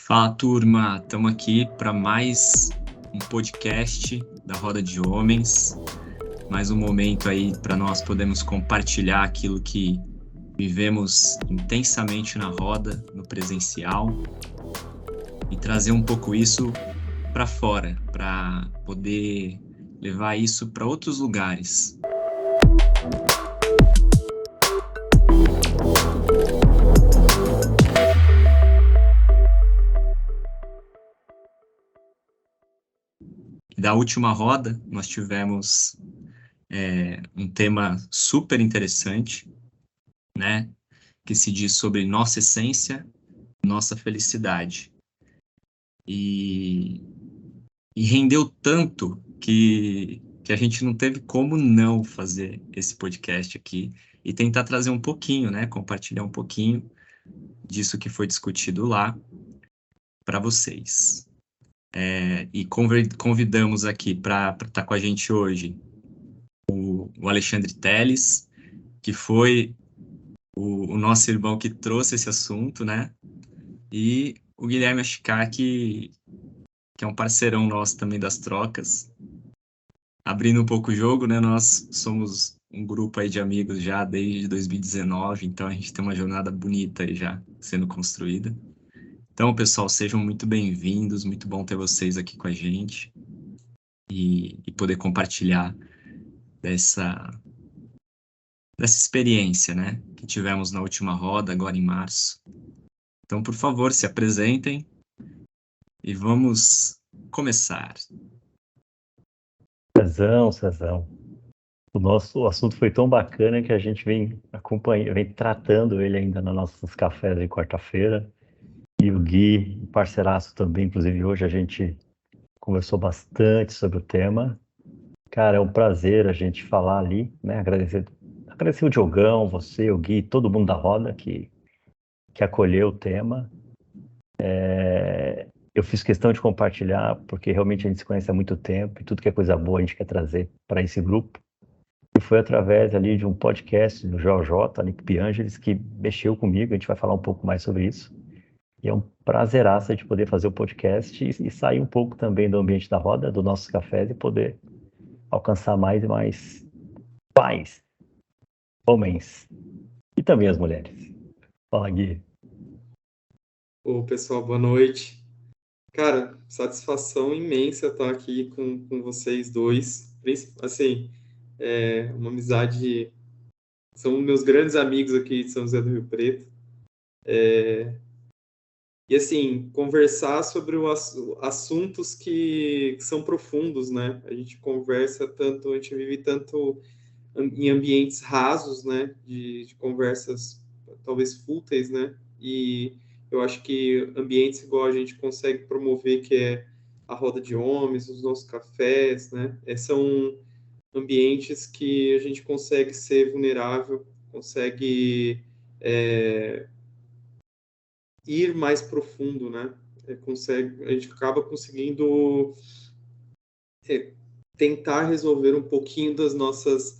Fala, turma, estamos aqui para mais um podcast da Roda de Homens, mais um momento aí para nós podermos compartilhar aquilo que vivemos intensamente na roda, no presencial, e trazer um pouco isso para fora, para poder levar isso para outros lugares. Da última roda, nós tivemos um tema super interessante, né? Que se diz sobre nossa essência, nossa felicidade. E rendeu tanto que a gente não teve como não fazer esse podcast aqui e tentar trazer um pouquinho, né? Compartilhar um pouquinho disso que foi discutido lá para vocês. E convidamos aqui para estar com a gente hoje o Alexandre Teles, que foi o nosso irmão que trouxe esse assunto, né? E o Guilherme Ascar, que é um parceirão nosso também das trocas. Abrindo um pouco o jogo, né? Nós somos um grupo aí de amigos já desde 2019, então a gente tem uma jornada bonita aí já sendo construída. Então, pessoal, sejam muito bem-vindos, muito bom ter vocês aqui com a gente e poder compartilhar dessa experiência, né? Que tivemos na última roda, agora em março. Então, por favor, se apresentem e vamos começar. Cezão. O nosso assunto foi tão bacana que a gente vem acompanhando, vem tratando ele ainda nos nossos cafés de quarta-feira. E o Gui, parceiraço também, inclusive hoje a gente conversou bastante sobre o tema. Cara, é um prazer a gente falar ali, né? Agradecer o Diogão, você, o Gui, todo mundo da roda que acolheu o tema. Eu fiz questão de compartilhar, porque realmente a gente se conhece há muito tempo e tudo que é coisa boa a gente quer trazer para esse grupo. E foi através ali de um podcast do JJ, Nick Piangeles, que mexeu comigo, a gente vai falar um pouco mais sobre isso. E é um prazeraço de poder fazer o podcast e sair um pouco também do ambiente da roda, dos nossos cafés, e poder alcançar mais e mais pais, homens e também as mulheres. Fala, Gui. Ô, pessoal, boa noite. Cara, satisfação imensa estar aqui com vocês dois. Assim, uma amizade. São meus grandes amigos aqui de São José do Rio Preto. E, assim, conversar sobre assuntos que são profundos, né? A gente conversa tanto, a gente vive tanto em ambientes rasos, né? De conversas talvez fúteis, né? E eu acho que ambientes igual a gente consegue promover, que é a roda de homens, os nossos cafés, né? São ambientes que a gente consegue ser vulnerável, consegue ir mais profundo, né? A gente acaba conseguindo tentar resolver um pouquinho dos nossos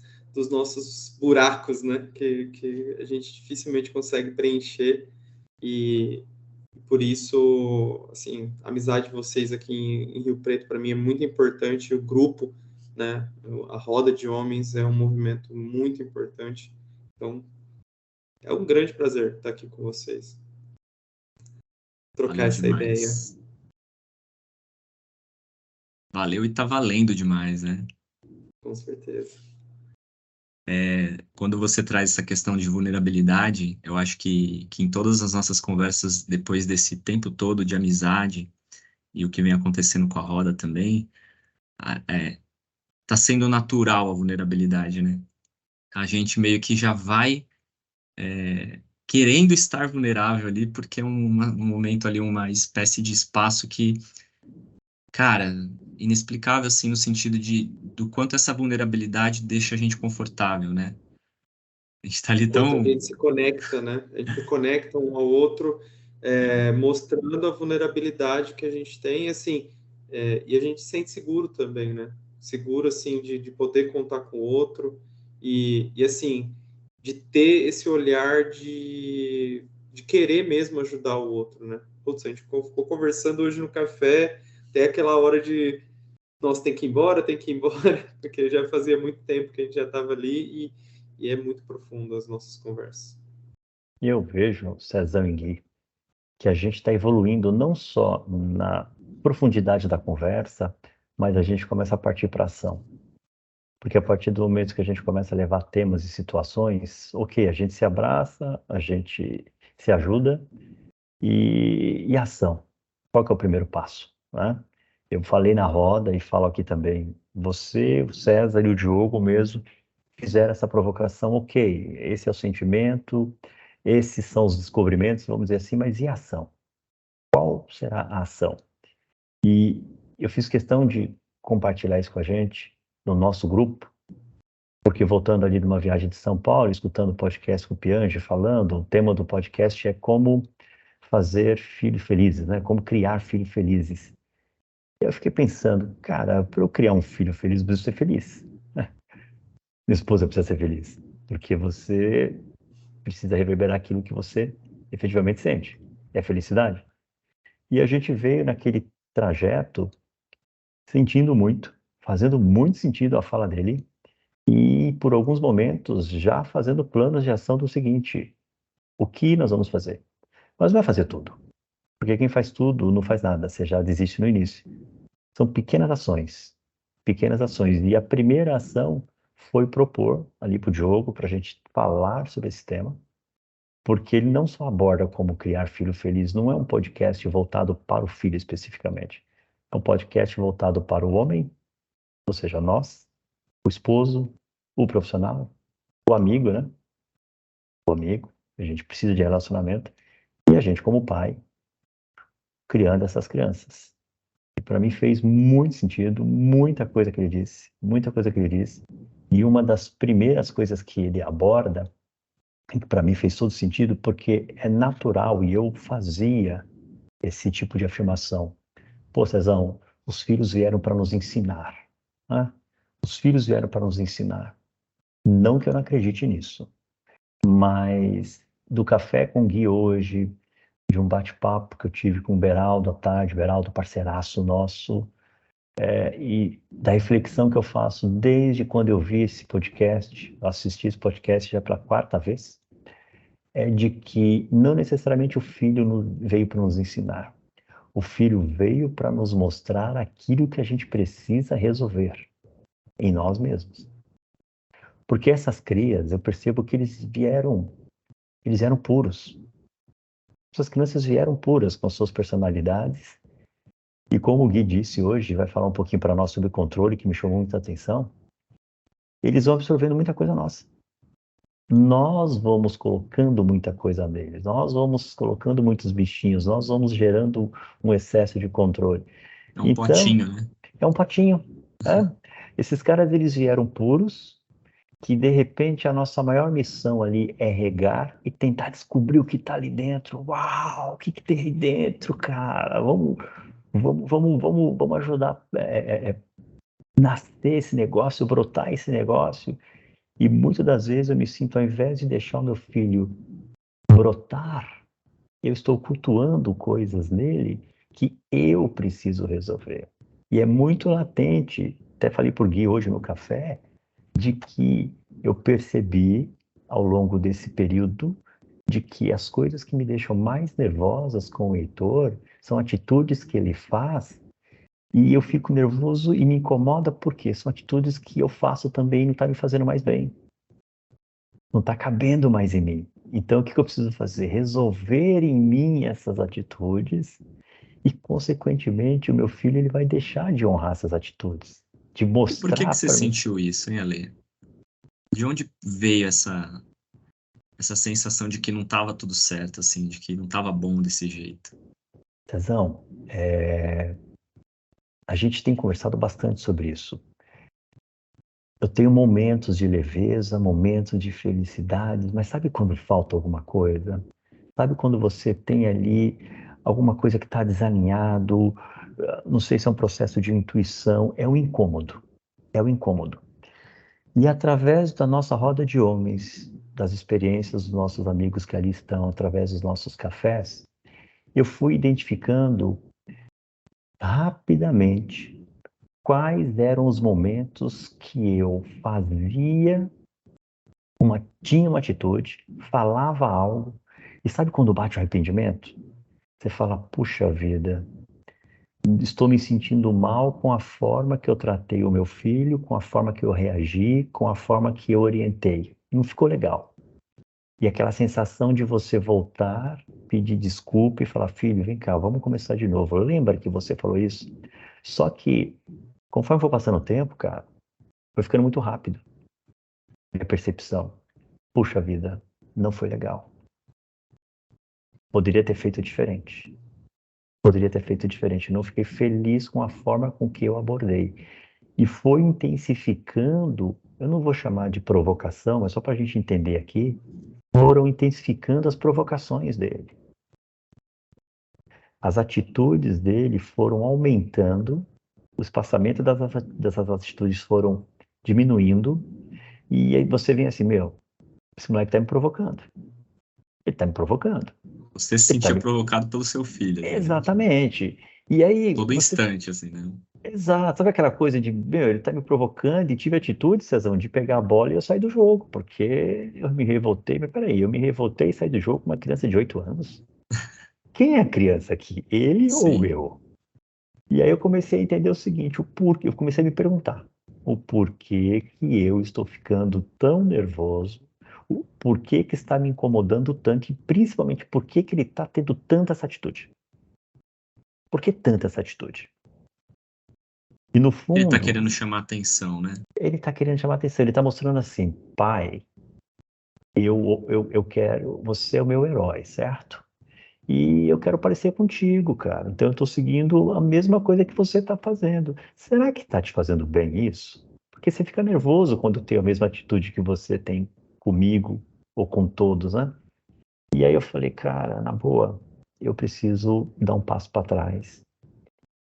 buracos, né? Que a gente dificilmente consegue preencher. E por isso, assim, a amizade de vocês aqui em Rio Preto para mim é muito importante. O grupo, né? A Roda de Homens é um movimento muito importante. Então, é um grande prazer estar aqui com vocês. Trocar Valeu essa demais. ideia. Valeu e tá valendo demais, né? Com certeza. Quando você traz essa questão de vulnerabilidade, eu acho que em todas as nossas conversas, depois desse tempo todo de amizade e o que vem acontecendo com a roda também, tá sendo natural a vulnerabilidade, né? A gente meio que já vai querendo estar vulnerável ali, porque é um momento ali, uma espécie de espaço que, cara, inexplicável assim no sentido do quanto essa vulnerabilidade deixa a gente confortável, né? A gente tá ali Quanto tão... a gente se conecta, né? A gente se conecta um ao outro, mostrando a vulnerabilidade que a gente tem, assim, e a gente se sente seguro também, né? Seguro, assim, de poder contar com o outro e assim, de ter esse olhar de querer mesmo ajudar o outro, né? putz, a gente ficou conversando hoje no café, até aquela hora de, nossa, tem que ir embora, porque já fazia muito tempo que a gente já estava ali e é muito profundo as nossas conversas. E eu vejo, Cezão e Gui, que a gente está evoluindo não só na profundidade da conversa, mas a gente começa a partir para ação. Porque a partir do momento que a gente começa a levar temas e situações, ok, a gente se abraça, a gente se ajuda e ação. Qual que é o primeiro passo, né? Eu falei na roda e falo aqui também, você, o César e o Diogo mesmo fizeram essa provocação, ok, esse é o sentimento, esses são os descobrimentos, vamos dizer assim, mas e a ação? Qual será a ação? E eu fiz questão de compartilhar isso com a gente no nosso grupo, porque voltando ali de uma viagem de São Paulo, escutando o podcast com o Piange falando, o tema do podcast é como fazer filhos felizes, né? Como criar filhos felizes. E eu fiquei pensando, cara, para eu criar um filho feliz, eu preciso ser feliz. Minha esposa precisa ser feliz, porque você precisa reverberar aquilo que você efetivamente sente, é felicidade. E a gente veio naquele trajeto sentindo muito, fazendo muito sentido a fala dele, e por alguns momentos já fazendo planos de ação do seguinte: o que nós vamos fazer? Mas não vai fazer tudo, porque quem faz tudo não faz nada, você já desiste no início. São pequenas ações, pequenas ações. E a primeira ação foi propor ali para o Diogo, para a gente falar sobre esse tema, porque ele não só aborda como criar filho feliz, não é um podcast voltado para o filho especificamente. É um podcast voltado para o homem, ou seja, nós, o esposo, o profissional, o amigo, né? O amigo, a gente precisa de relacionamento, e a gente como pai, criando essas crianças. E para mim fez muito sentido, muita coisa que ele disse, muita coisa que ele disse. E uma das primeiras coisas que ele aborda, que para mim fez todo sentido, porque é natural e eu fazia esse tipo de afirmação. Pô, Cezão, os filhos vieram para nos ensinar, né? Os filhos vieram para nos ensinar. Não que eu não acredite nisso, mas do café com o Gui hoje, de um bate-papo que eu tive com o Beraldo à tarde, Beraldo parceiraço nosso, e da reflexão que eu faço desde quando eu vi esse podcast, assisti esse podcast já pela quarta vez, é de que não necessariamente o filho veio para nos ensinar. O filho veio para nos mostrar aquilo que a gente precisa resolver em nós mesmos. Porque essas crias, eu percebo que eles eram puros. Essas crianças vieram puras com suas personalidades. E como o Gui disse hoje, vai falar um pouquinho para nós sobre controle, que me chamou muita atenção, eles vão absorvendo muita coisa nossa. Nós vamos colocando muita coisa neles, nós vamos colocando muitos bichinhos, nós vamos gerando um excesso de controle. É um potinho, né? É um potinho. Né? Esses caras, eles vieram puros, que de repente a nossa maior missão ali é regar e tentar descobrir o que está ali dentro. Uau, o que tem aí dentro, cara? Vamos ajudar nascer esse negócio, brotar esse negócio. E muitas das vezes eu me sinto, ao invés de deixar o meu filho brotar, eu estou cultuando coisas nele que eu preciso resolver. E é muito latente, até falei por Gui hoje no café, de que eu percebi ao longo desse período de que as coisas que me deixam mais nervosas com o Heitor são atitudes que ele faz e eu fico nervoso e me incomoda porque são atitudes que eu faço também e não está me fazendo mais bem. Não está cabendo mais em mim. Então, o que eu preciso fazer? Resolver em mim essas atitudes e, consequentemente, o meu filho ele vai deixar de honrar essas atitudes, de E por que mostrar você para mim. sentiu isso, hein, Ale? De onde veio essa sensação de que não estava tudo certo, assim, de que não estava bom desse jeito? Cezão, a gente tem conversado bastante sobre isso. Eu tenho momentos de leveza, momentos de felicidade, mas sabe quando falta alguma coisa? Sabe quando você tem ali alguma coisa que está desalinhado? Não sei se é um processo de intuição, é um incômodo. É o incômodo. E através da nossa roda de homens, das experiências dos nossos amigos que ali estão, através dos nossos cafés, eu fui identificando rapidamente quais eram os momentos que eu tinha uma atitude, falava algo, e sabe quando bate o arrependimento? Você fala, puxa vida, estou me sentindo mal com a forma que eu tratei o meu filho, com a forma que eu reagi, com a forma que eu orientei. Não ficou legal. E aquela sensação de você voltar, pedir desculpa e falar, filho, vem cá, vamos começar de novo. Lembra que você falou isso? Só que, conforme foi passando o tempo, cara, foi ficando muito rápido. Minha percepção, puxa vida, não foi legal. Poderia ter feito diferente. Poderia ter feito diferente. Não fiquei feliz com a forma com que eu abordei. E foi intensificando, eu não vou chamar de provocação, mas só para a gente entender aqui, foram intensificando as provocações dele. As atitudes dele foram aumentando, o espaçamento dessas atitudes foram diminuindo, e aí você vem assim, meu, esse moleque tá me provocando. Ele tá me provocando. Você se Ele tá sentia me... provocado pelo seu filho, assim, né? Exatamente. E aí Todo você... instante, assim, né? Exato. Sabe aquela coisa de, meu, ele tá me provocando e tive atitude, Cezão, de pegar a bola e eu sair do jogo, porque eu me revoltei, mas peraí, eu me revoltei e saí do jogo com uma criança de 8 anos? Quem é a criança aqui? Ele ou Sim. eu? E aí eu comecei a entender o seguinte, o porquê, eu comecei a me perguntar o porquê que eu estou ficando tão nervoso, o porquê que está me incomodando tanto e principalmente por que ele está tendo tanta essa atitude. Por que tanta essa atitude? E no Ele tá fundo, querendo chamar atenção, né? ele está querendo chamar atenção, ele está mostrando assim, pai, eu quero, você é o meu herói, certo? E eu quero parecer contigo, cara. Então eu estou seguindo a mesma coisa que você está fazendo. Será que está te fazendo bem isso? Porque você fica nervoso quando tem a mesma atitude que você tem comigo ou com todos, né? E aí eu falei, cara, na boa, eu preciso dar um passo para trás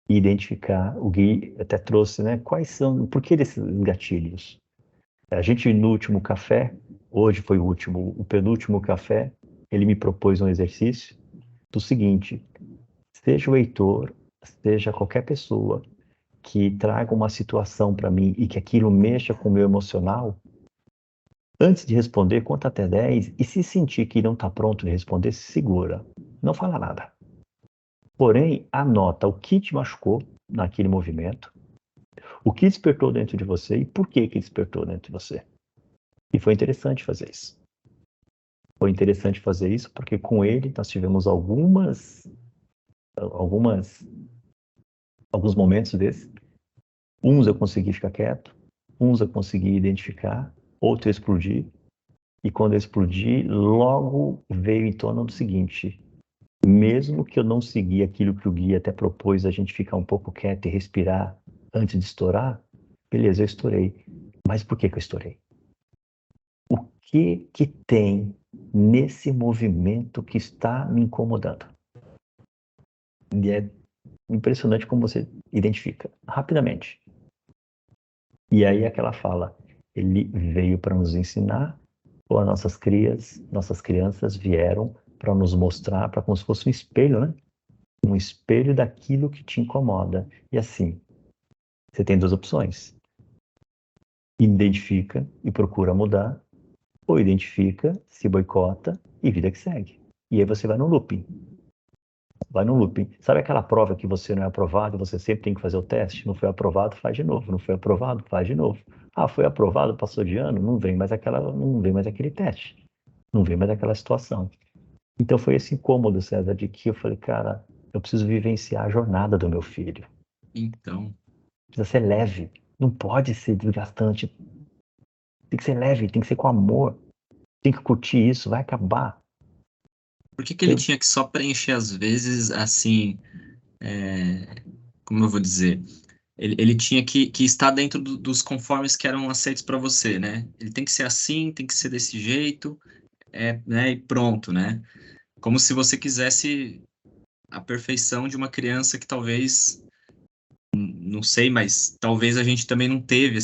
e identificar. O Gui até trouxe, né? Quais são, por que desses gatilhos? A gente no último café, hoje foi o penúltimo café, ele me propôs um exercício do seguinte: seja o Heitor, seja qualquer pessoa que traga uma situação para mim e que aquilo mexa com o meu emocional, antes de responder, conta até 10 e se sentir que não está pronto de responder, se segura. Não fala nada. Porém, anota o que te machucou naquele movimento, o que despertou dentro de você e por que que despertou dentro de você. E foi interessante fazer isso. Foi interessante fazer isso porque com ele nós tivemos alguns momentos desses. Uns eu consegui ficar quieto, uns eu consegui identificar, outros eu explodi. E quando eu explodi, logo veio em tona do seguinte: mesmo que eu não segui aquilo que o guia até propôs, a gente ficar um pouco quieto e respirar antes de estourar, beleza, eu estourei. Mas por que que eu estourei? O que que tem nesse movimento que está me incomodando? E é impressionante como você identifica rapidamente. E aí aquela fala, ele veio para nos ensinar, ou as nossas crianças vieram para nos mostrar, para como se fosse um espelho, né? Um espelho daquilo que te incomoda. E assim, você tem duas opções. Identifica e procura mudar, ou identifica, se boicota e vida que segue. E aí você vai no looping. Vai no looping. Sabe aquela prova que você não é aprovado e você sempre tem que fazer o teste? Não foi aprovado, faz de novo. Não foi aprovado, faz de novo. Ah, foi aprovado, passou de ano, não vem mais aquele teste. Não vem mais aquela situação. Então foi esse incômodo, César, de que eu falei, cara, eu preciso vivenciar a jornada do meu filho. Então, Precisa ser leve. Não pode ser desgastante. Tem que ser leve, tem que ser com amor. Tem que curtir isso, vai acabar. por que que ele tinha que só preencher às vezes, assim, como eu vou dizer? Ele tinha que estar dentro dos conformes que eram aceitos para você, né? Ele tem que ser assim, tem que ser desse jeito, né? E pronto, né? Como se você quisesse a perfeição de uma criança que talvez, não sei, mas talvez a gente também não teve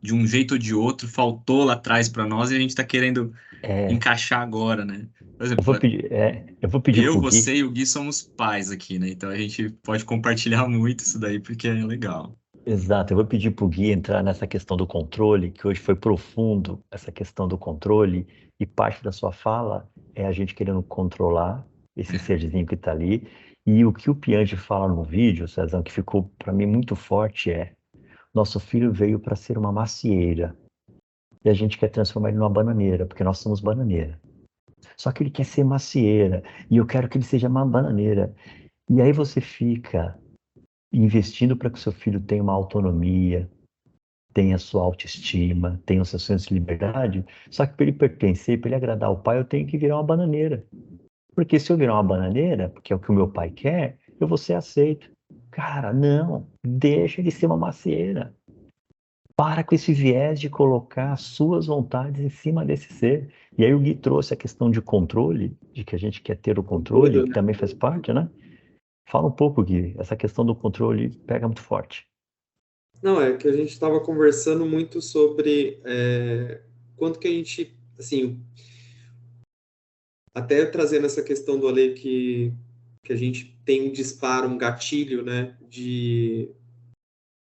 de um jeito ou de outro, faltou lá atrás para nós e a gente está querendo É, encaixar agora, né? Por Eu exemplo, vou pedir, eu vou pedir eu, pro Gui. você e o Gui somos pais aqui, né? Então a gente pode compartilhar muito isso daí porque é legal. Exato, eu vou pedir para o Gui entrar nessa questão do controle, que hoje foi profundo, essa questão do controle, e parte da sua fala é a gente querendo controlar esse serzinho que está ali. E o que o Piange fala no vídeo, Cezão, que ficou para mim muito forte é: nosso filho veio para ser uma macieira, e a gente quer transformar ele numa bananeira, porque nós somos bananeira. Só que ele quer ser macieira, e eu quero que ele seja uma bananeira. E aí você fica investindo para que o seu filho tenha uma autonomia, tenha sua autoestima, tenha o seu senso de liberdade. Só que para ele pertencer, para ele agradar o pai, eu tenho que virar uma bananeira. Porque se eu virar uma bananeira, porque é o que o meu pai quer, eu vou ser aceito. Cara, não, deixa ele ser uma macieira. Para com esse viés de colocar as suas vontades em cima desse ser. E aí o Gui trouxe a questão de controle, de que a gente quer ter o controle, Tudo, que né? também faz parte, né? Fala um pouco, Gui, essa questão do controle pega muito forte. Não, é que a gente estava conversando muito sobre quanto que a gente, assim, até trazendo essa questão do Ale que a gente tem um disparo, um gatilho, né, de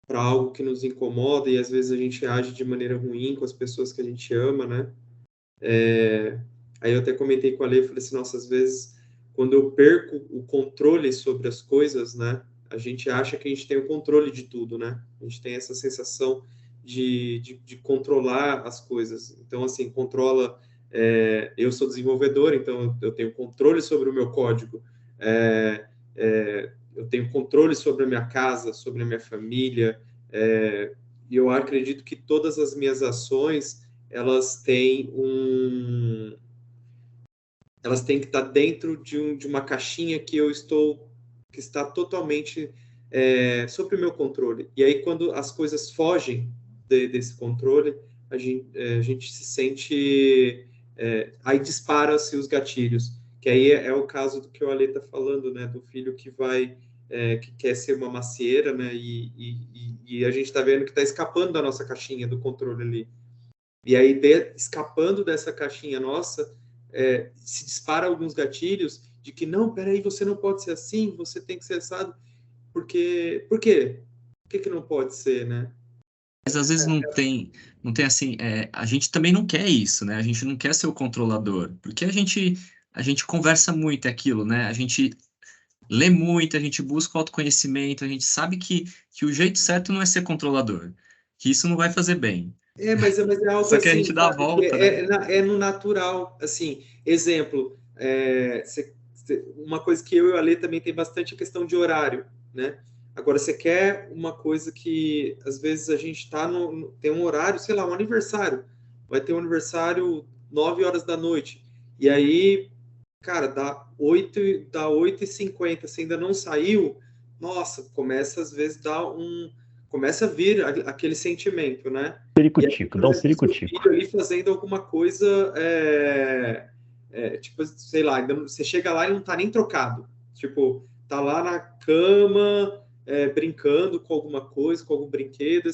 para algo que nos incomoda e às vezes a gente age de maneira ruim com as pessoas que a gente ama, né? Aí eu até comentei com a Ale, falei assim, nossa, às vezes quando eu perco o controle sobre as coisas, né, a gente acha que a gente tem o controle de tudo, né? A gente tem essa sensação de controlar as coisas. Então, assim, controla. Eu sou desenvolvedor, então eu tenho controle sobre o meu código. Eu tenho controle sobre a minha casa, sobre a minha família. E eu acredito que todas as minhas ações elas têm elas têm que estar dentro de uma caixinha que está totalmente sob o meu controle. E aí, quando as coisas fogem desse controle, a gente se sente. Aí dispara-se os gatilhos, que aí é o caso do que o Ale está falando, né? Do filho que vai. Que quer ser uma macieira, né? E a gente está vendo que está escapando da nossa caixinha do controle ali. E aí, escapando dessa caixinha nossa, se dispara alguns gatilhos de que, não, peraí, você não pode ser assim, você tem que ser assado. Por quê? Por que não pode ser, né? Mas às vezes não tem assim, a gente também não quer isso, né? A gente não quer ser o controlador, porque a gente conversa muito, é aquilo, né? A gente lê muito, a gente busca o autoconhecimento, a gente sabe que o jeito certo não é ser controlador, que isso não vai fazer bem. Mas é algo Só que a gente assim, dá a sabe, que volta, né? é no natural, assim, exemplo, uma coisa que eu e o Ale também tem bastante a questão de horário, né? Agora, você quer uma coisa que, às vezes, a gente tem um horário, sei lá, um aniversário, vai ter um aniversário 9 horas da noite, e aí, cara, dá 8h50, se ainda não saiu, nossa, começa, às vezes, começa a vir aquele sentimento, né? E aí, Ciricutico, por dá um exemplo, seu filho ciricutico. ali fazendo alguma coisa, tipo, sei lá, você chega lá e não tá nem trocado. Tipo, tá lá na cama, brincando com alguma coisa, com algum brinquedo.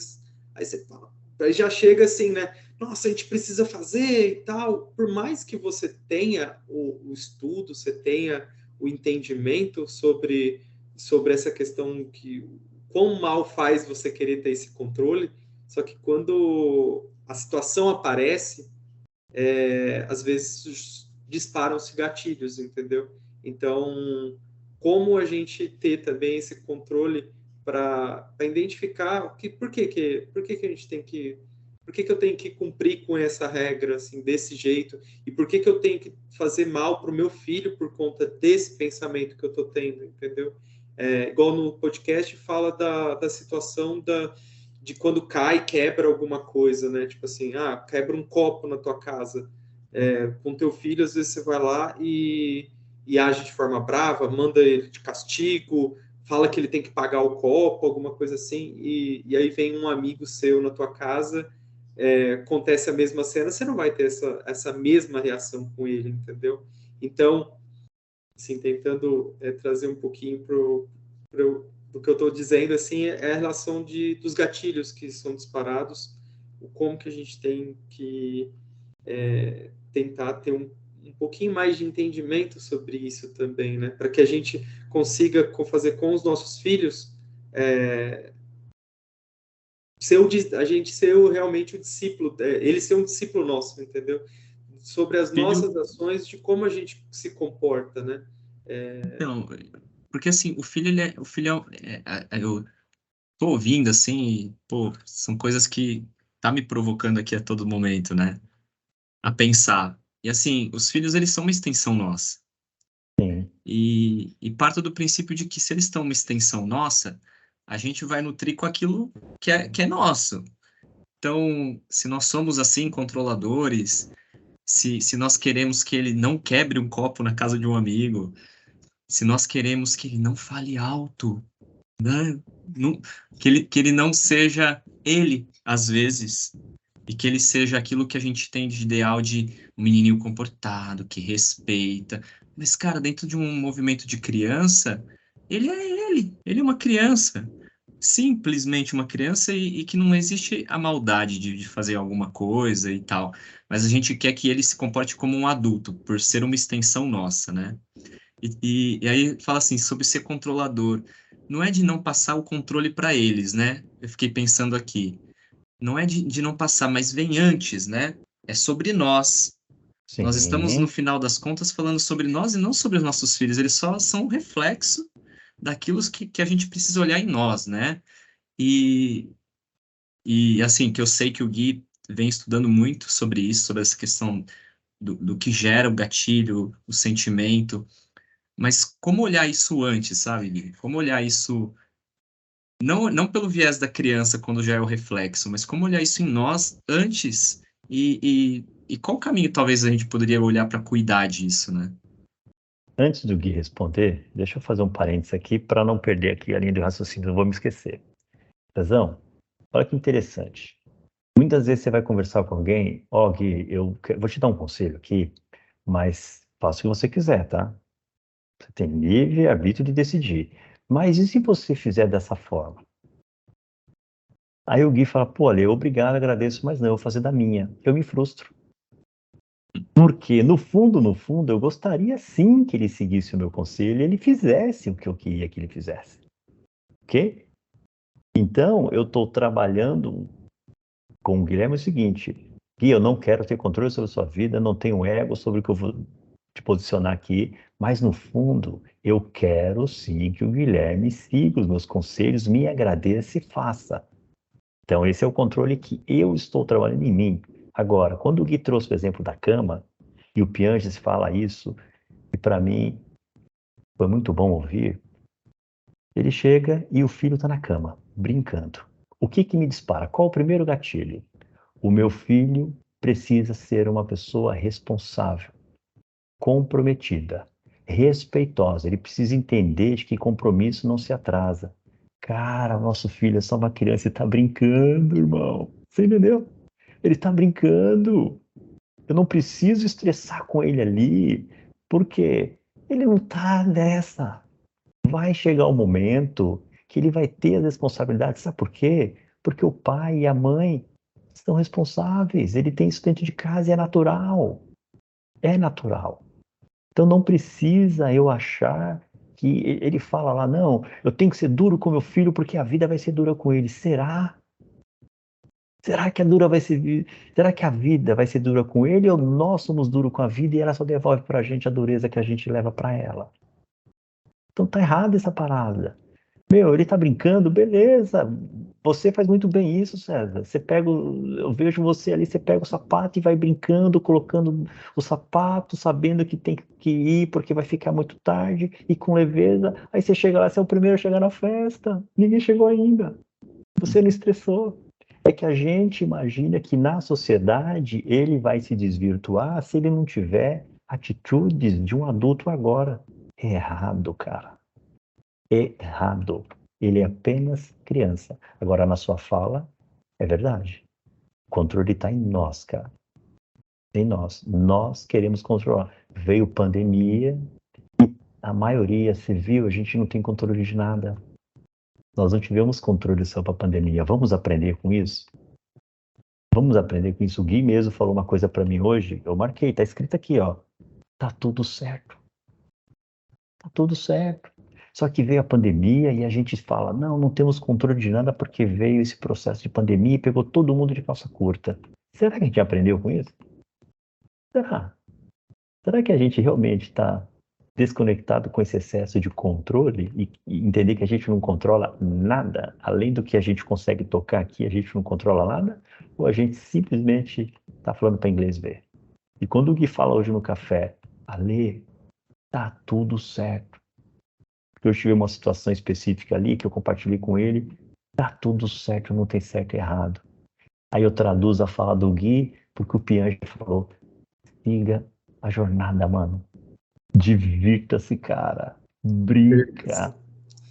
Aí você fala, aí já chega assim, né? Nossa, a gente precisa fazer e tal. Por mais que você tenha o estudo, você tenha o entendimento sobre essa questão que quão mal faz você querer ter esse controle, só que quando a situação aparece, às vezes disparam-se gatilhos, entendeu? Então, como a gente ter também esse controle para identificar por que a gente tem que por que eu tenho que cumprir com essa regra assim desse jeito e por que eu tenho que fazer mal para o meu filho por conta desse pensamento que eu estou tendo, entendeu? Igual no podcast fala da situação de quando cai, quebra alguma coisa, né? Tipo assim, quebra um copo na tua casa. Com teu filho, às vezes você vai lá e age de forma brava, manda ele de castigo, fala que ele tem que pagar o copo, alguma coisa assim, e aí vem um amigo seu na tua casa, acontece a mesma cena, você não vai ter essa mesma reação com ele, entendeu? Então, assim, tentando trazer um pouquinho do que eu estou dizendo, assim, é a relação dos gatilhos que são disparados, o como que a gente tem que tentar ter um pouquinho mais de entendimento sobre isso também, né? Para que a gente consiga fazer com os nossos filhos a gente ser realmente o discípulo, ele ser um discípulo nosso, entendeu? Sobre as Filho, nossas ações, de como a gente se comporta, né? então, porque assim, o filho eu tô ouvindo assim, e, pô, são coisas que tá me provocando aqui a todo momento, né? A pensar. E assim, os filhos, eles são uma extensão nossa. Sim, E parto do princípio de que se eles estão uma extensão nossa, a gente vai nutrir com aquilo que é nosso. Então, se nós somos assim, controladores, se nós queremos que ele não quebre um copo na casa de um amigo, se nós queremos que ele não fale alto, né? Não- que ele não seja ele, às vezes, e que ele seja aquilo que a gente tem de ideal de um menininho comportado, que respeita. Mas, cara, dentro de um movimento de criança, ele é uma criança, simplesmente uma criança e que não existe a maldade de fazer alguma coisa e tal. Mas a gente quer que ele se comporte como um adulto, por ser uma extensão nossa, né? E aí fala assim, sobre ser controlador. Não é de não passar o controle para eles, né? Eu fiquei pensando aqui. Não é de não passar, mas vem antes, né? É sobre nós. Nós estamos, no sim. final das contas, falando sobre nós e não sobre os nossos filhos. Eles só são um reflexo daquilo que a gente precisa olhar em nós, né? E, e assim, que eu sei que o Gui vem estudando muito sobre isso, sobre essa questão do que gera o gatilho, o sentimento. Mas como olhar isso antes, sabe, Gui? Como olhar isso, não pelo viés da criança quando já é o reflexo, mas como olhar isso em nós antes e qual caminho talvez a gente poderia olhar para cuidar disso, né? Antes do Gui responder, deixa eu fazer um parênteses aqui para não perder aqui a linha de raciocínio, não vou me esquecer. Pezão, olha que interessante. Muitas vezes você vai conversar com alguém, ó, Gui, vou te dar um conselho aqui, mas faça o que você quiser, tá? Você tem livre arbítrio de decidir. Mas e se você fizer dessa forma? Aí o Gui fala, pô, Ale, obrigado, agradeço, mas não, eu vou fazer da minha. Eu me frustro. Porque, no fundo, eu gostaria sim que ele seguisse o meu conselho e ele fizesse o que eu queria que ele fizesse. Ok? Então, eu estou trabalhando com o Guilherme o seguinte, Gui, eu não quero ter controle sobre a sua vida, não tenho ego sobre o que eu vou te posicionar aqui, mas no fundo, eu quero sim que o Guilherme siga os meus conselhos, me agradeça e faça. Então, esse é o controle que eu estou trabalhando em mim. Agora, quando o Gui trouxe o exemplo da cama, e o Pianges fala isso, e para mim foi muito bom ouvir, ele chega e o filho está na cama, brincando. O que que me dispara? Qual o primeiro gatilho? O meu filho precisa ser uma pessoa responsável, comprometida, respeitosa. Ele precisa entender de que compromisso não se atrasa. Cara, nosso filho é só uma criança e está brincando, irmão. Você entendeu? Ele está brincando. Eu não preciso estressar com ele ali, porque ele não está nessa. Vai chegar o momento que ele vai ter as responsabilidades. Sabe por quê? Porque o pai e a mãe são responsáveis. Ele tem isso dentro de casa e é natural. É natural. Então não precisa eu achar que ele fala lá, não, eu tenho que ser duro com meu filho porque a vida vai ser dura com ele. Será? Será que a dura vai ser, será que a vida vai ser dura com ele ou nós somos duros com a vida e ela só devolve pra gente a dureza que a gente leva pra ela? Então tá errado essa parada. Meu, ele tá brincando, beleza. Você faz muito bem isso, César. Você pega, eu vejo você ali, você pega o sapato e vai brincando, colocando o sapato, sabendo que tem que ir porque vai ficar muito tarde e com leveza. Aí você chega lá, você é o primeiro a chegar na festa. Ninguém chegou ainda. Você não estressou. É que a gente imagina que na sociedade ele vai se desvirtuar se ele não tiver atitudes de um adulto agora. É errado, cara. Errado. Ele é apenas criança. Agora, na sua fala, é verdade. O controle está em nós, cara. Em nós. Nós queremos controlar. Veio pandemia, a maioria, você viu, a gente não tem controle de nada. Nós não tivemos controle sobre a pandemia. Vamos aprender com isso? Vamos aprender com isso. O Gui mesmo falou uma coisa para mim hoje. Eu marquei, tá escrito aqui, ó. tá tudo certo. Tá tudo certo. Só que veio a pandemia e a gente fala, não temos controle de nada porque veio esse processo de pandemia e pegou todo mundo de calça curta. Será que a gente aprendeu com isso? Será? Será que a gente realmente está desconectado com esse excesso de controle e entender que a gente não controla nada, além do que a gente consegue tocar aqui, a gente não controla nada? Ou a gente simplesmente está falando para inglês ver? E quando o Gui fala hoje no café, Ale, tá tudo certo. Porque eu tive uma situação específica ali que eu compartilhei com ele, tá tudo certo, não tem certo e errado. Aí eu traduzo a fala do Gui, porque o Piange falou, siga a jornada, mano. Divirta-se, cara. Perca-se. Brinca.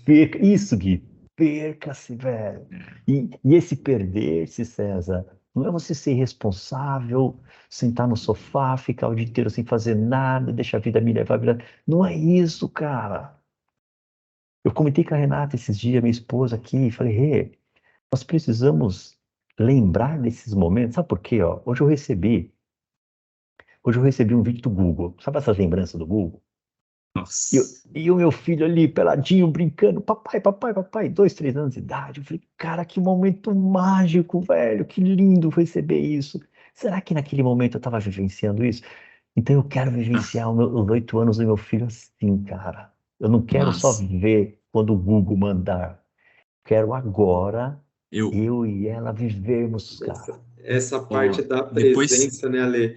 Perca. Isso, Gui. Perca-se, velho. E esse perder-se, César, não é você ser irresponsável, sentar no sofá, ficar o dia inteiro sem fazer nada, deixar a vida me levar. Não é isso, cara. Eu comentei com a Renata esses dias, minha esposa aqui, e falei, nós precisamos lembrar desses momentos. Sabe por quê? Ó? Hoje eu recebi um vídeo do Google. Sabe essas lembranças do Google? Nossa. E o meu filho ali, peladinho, brincando, papai, papai, papai, 2, 3 anos de idade. Eu falei, cara, que momento mágico, velho, que lindo receber isso. Será que naquele momento eu estava vivenciando isso? Então eu quero vivenciar os 8 anos do meu filho assim, cara. Eu não quero só Nossa. viver quando o Google mandar. Quero agora, Eu, eu e ela vivermos, cara. Essa parte pô, da depois, presença, né, Ale?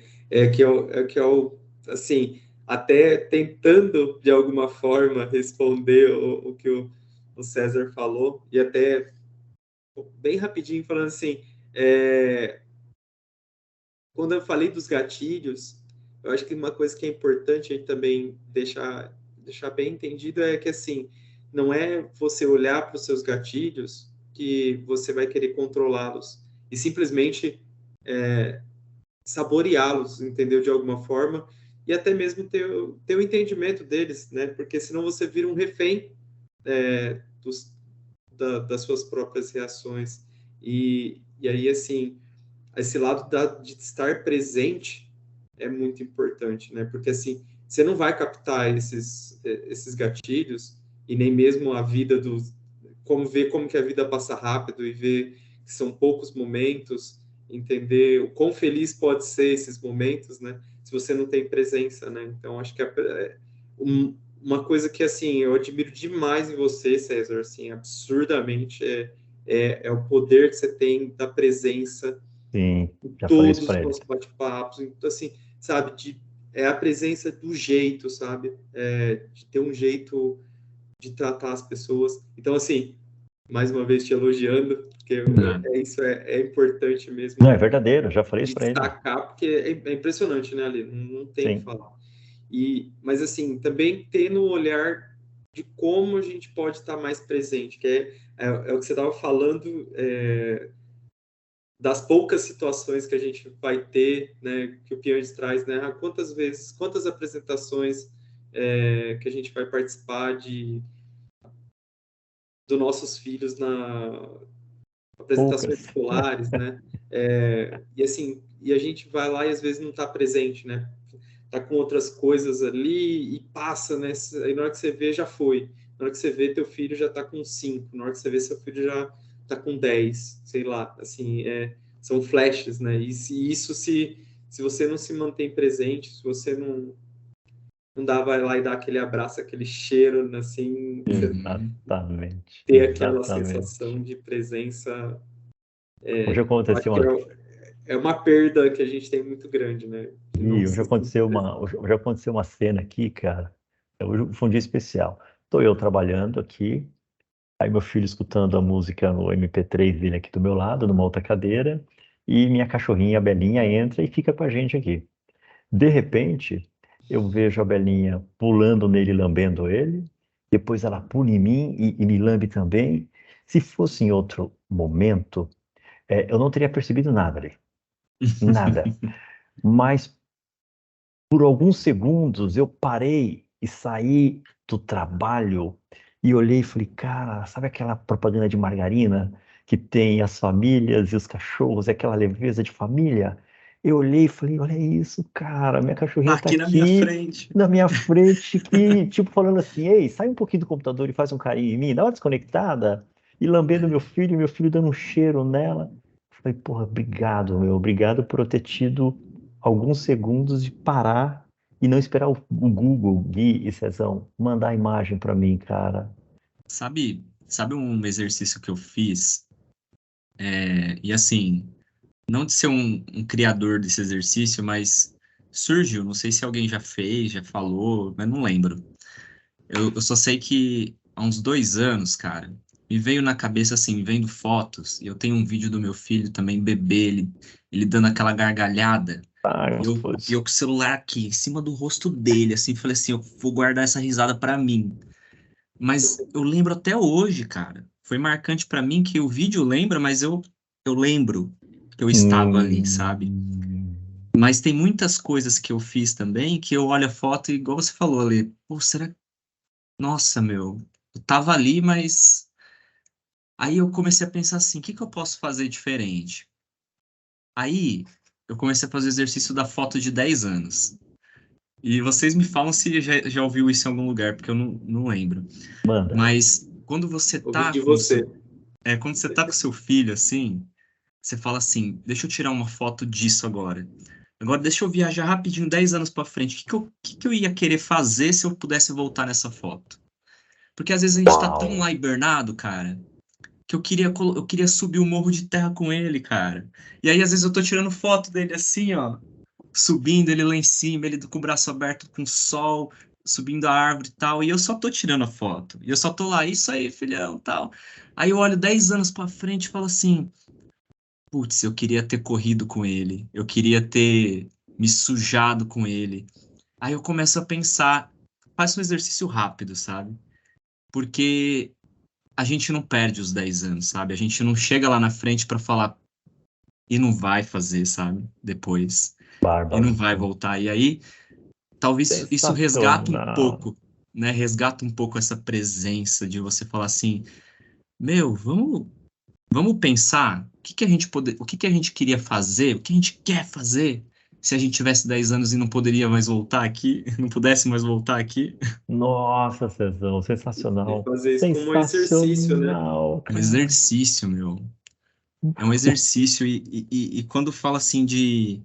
Assim, até tentando de alguma forma responder o que o César falou, e até bem rapidinho falando assim, quando eu falei dos gatilhos, eu acho que uma coisa que é importante a gente também deixar bem entendido é que, assim, não é você olhar para os seus gatilhos que você vai querer controlá-los, e simplesmente saboreá-los, entendeu? De alguma forma, e até mesmo ter o entendimento deles, né? Porque senão você vira um refém das suas próprias reações. E aí, assim, esse lado de estar presente é muito importante, né? Porque, assim, você não vai captar esses gatilhos e nem mesmo a vida ver como que a vida passa rápido e ver que são poucos momentos, entender o quão feliz pode ser esses momentos, né? Se você não tem presença, né? Então, acho que uma coisa que, assim, eu admiro demais em você, César, assim, absurdamente, é o poder que você tem da presença Sim, em já falei isso todos os para ele. nossos bate-papos, então, assim, sabe, é a presença do jeito, sabe? De ter um jeito de tratar as pessoas. Então, assim, mais uma vez te elogiando, porque né, isso é importante Não, é mesmo verdadeiro, já falei isso de para ele. destacar, porque é impressionante, né, Ali? Não tem o que Sim. falar. Mas, assim, também ter no olhar de como a gente pode estar mais presente, que é o que você estava falando, das poucas situações que a gente vai ter, né, que o Pianges traz, né, quantas apresentações que a gente vai participar dos nossos filhos na apresentações Poucas. escolares, né, e assim, e a gente vai lá e às vezes não está presente, né, tá com outras coisas ali e passa, né, aí na hora que você vê já foi, na hora que você vê teu filho já está com 5, na hora que você vê seu filho já está com 10, sei lá, assim, são flashes, né, e se você não se mantém presente, se você não dá, vai lá e dá aquele abraço, aquele cheiro, assim, você Exatamente, ter aquela exatamente. sensação de presença, Hoje eu acho aconteceu que uma, é uma perda que a gente tem muito grande, né, de não Ih, se sentir presente. hoje aconteceu uma cena aqui, cara. Hoje foi um dia especial. Estou eu trabalhando aqui, aí meu filho escutando a música no MP3 dele aqui do meu lado, numa outra cadeira, e minha cachorrinha, a Belinha, entra e fica com a gente aqui. De repente, eu vejo a Belinha pulando nele, lambendo ele, depois ela pula em mim e me lambe também. Se fosse em outro momento, eu não teria percebido nada ali, nada. Mas por alguns segundos eu parei e saí do trabalho e olhei e falei, cara, sabe aquela propaganda de margarina que tem as famílias e os cachorros, aquela leveza de família? Eu olhei e falei, olha isso, cara, minha cachorrinha tá Aqui na minha aqui frente. na minha frente, que, tipo, falando assim, ei, sai um pouquinho do computador e faz um carinho em mim, dá uma desconectada, e lambendo meu filho dando um cheiro nela. Falei, porra, obrigado, meu, obrigado por eu ter tido alguns segundos de parar e não esperar o Google, Gui e Cezão mandar a imagem pra mim, cara. Sabe um exercício que eu fiz? E assim, não de ser um criador desse exercício, mas surgiu. Não sei se alguém já fez, já falou, mas não lembro. Eu só sei que há uns 2 anos, cara, me veio na cabeça assim, vendo fotos, e eu tenho um vídeo do meu filho também, bebê, ele dando aquela gargalhada, Ah, e eu com o celular aqui, em cima do rosto dele, assim, falei assim, eu vou guardar essa risada pra mim. Mas eu lembro até hoje, cara. Foi marcante pra mim que o vídeo lembra, mas eu lembro que eu estava ali, sabe? hum, Mas tem muitas coisas que eu fiz também que eu olho a foto e, igual você falou ali, pô, será que. Nossa, meu, eu tava ali, mas. Aí eu comecei a pensar assim: o que que eu posso fazer diferente? Aí eu comecei a fazer o exercício da foto de 10 anos. E vocês me falam se já ouviu isso em algum lugar, porque eu não lembro. manda. Mas quando você Ouvi tá de com o você. seu quando você tá com seu filho assim, você fala assim: deixa eu tirar uma foto disso agora. Agora deixa eu viajar rapidinho 10 anos para frente. O que que eu ia querer fazer se eu pudesse voltar nessa foto? Porque às vezes a gente tá tão Uau. lá hibernado, cara, que eu queria subir o morro de terra com ele, cara. E aí às vezes eu tô tirando foto dele assim, ó, subindo ele lá em cima, ele com o braço aberto com o sol, subindo a árvore e tal, e eu só tô tirando a foto. E eu só tô lá, isso aí, filhão, tal. Aí eu olho 10 anos pra frente e falo assim: putz, eu queria ter corrido com ele, eu queria ter me sujado com ele. Aí eu começo a pensar, faço um exercício rápido, sabe? Porque a gente não perde os 10 anos, sabe? A gente não chega lá na frente pra falar e não vai fazer, sabe? Depois. E não Bárbaro. vai voltar. E aí, talvez isso resgata um Sensacional. pouco, né? Resgata um pouco essa presença de você falar assim: meu, vamos pensar o que que a gente queria fazer, o que a gente quer fazer se a gente tivesse 10 anos e não poderia mais voltar aqui, não pudesse mais voltar aqui. Nossa, Cezão, E sensacional. fazer isso como um exercício, né? Sensacional, É um cara. exercício, meu. É um exercício e quando fala assim de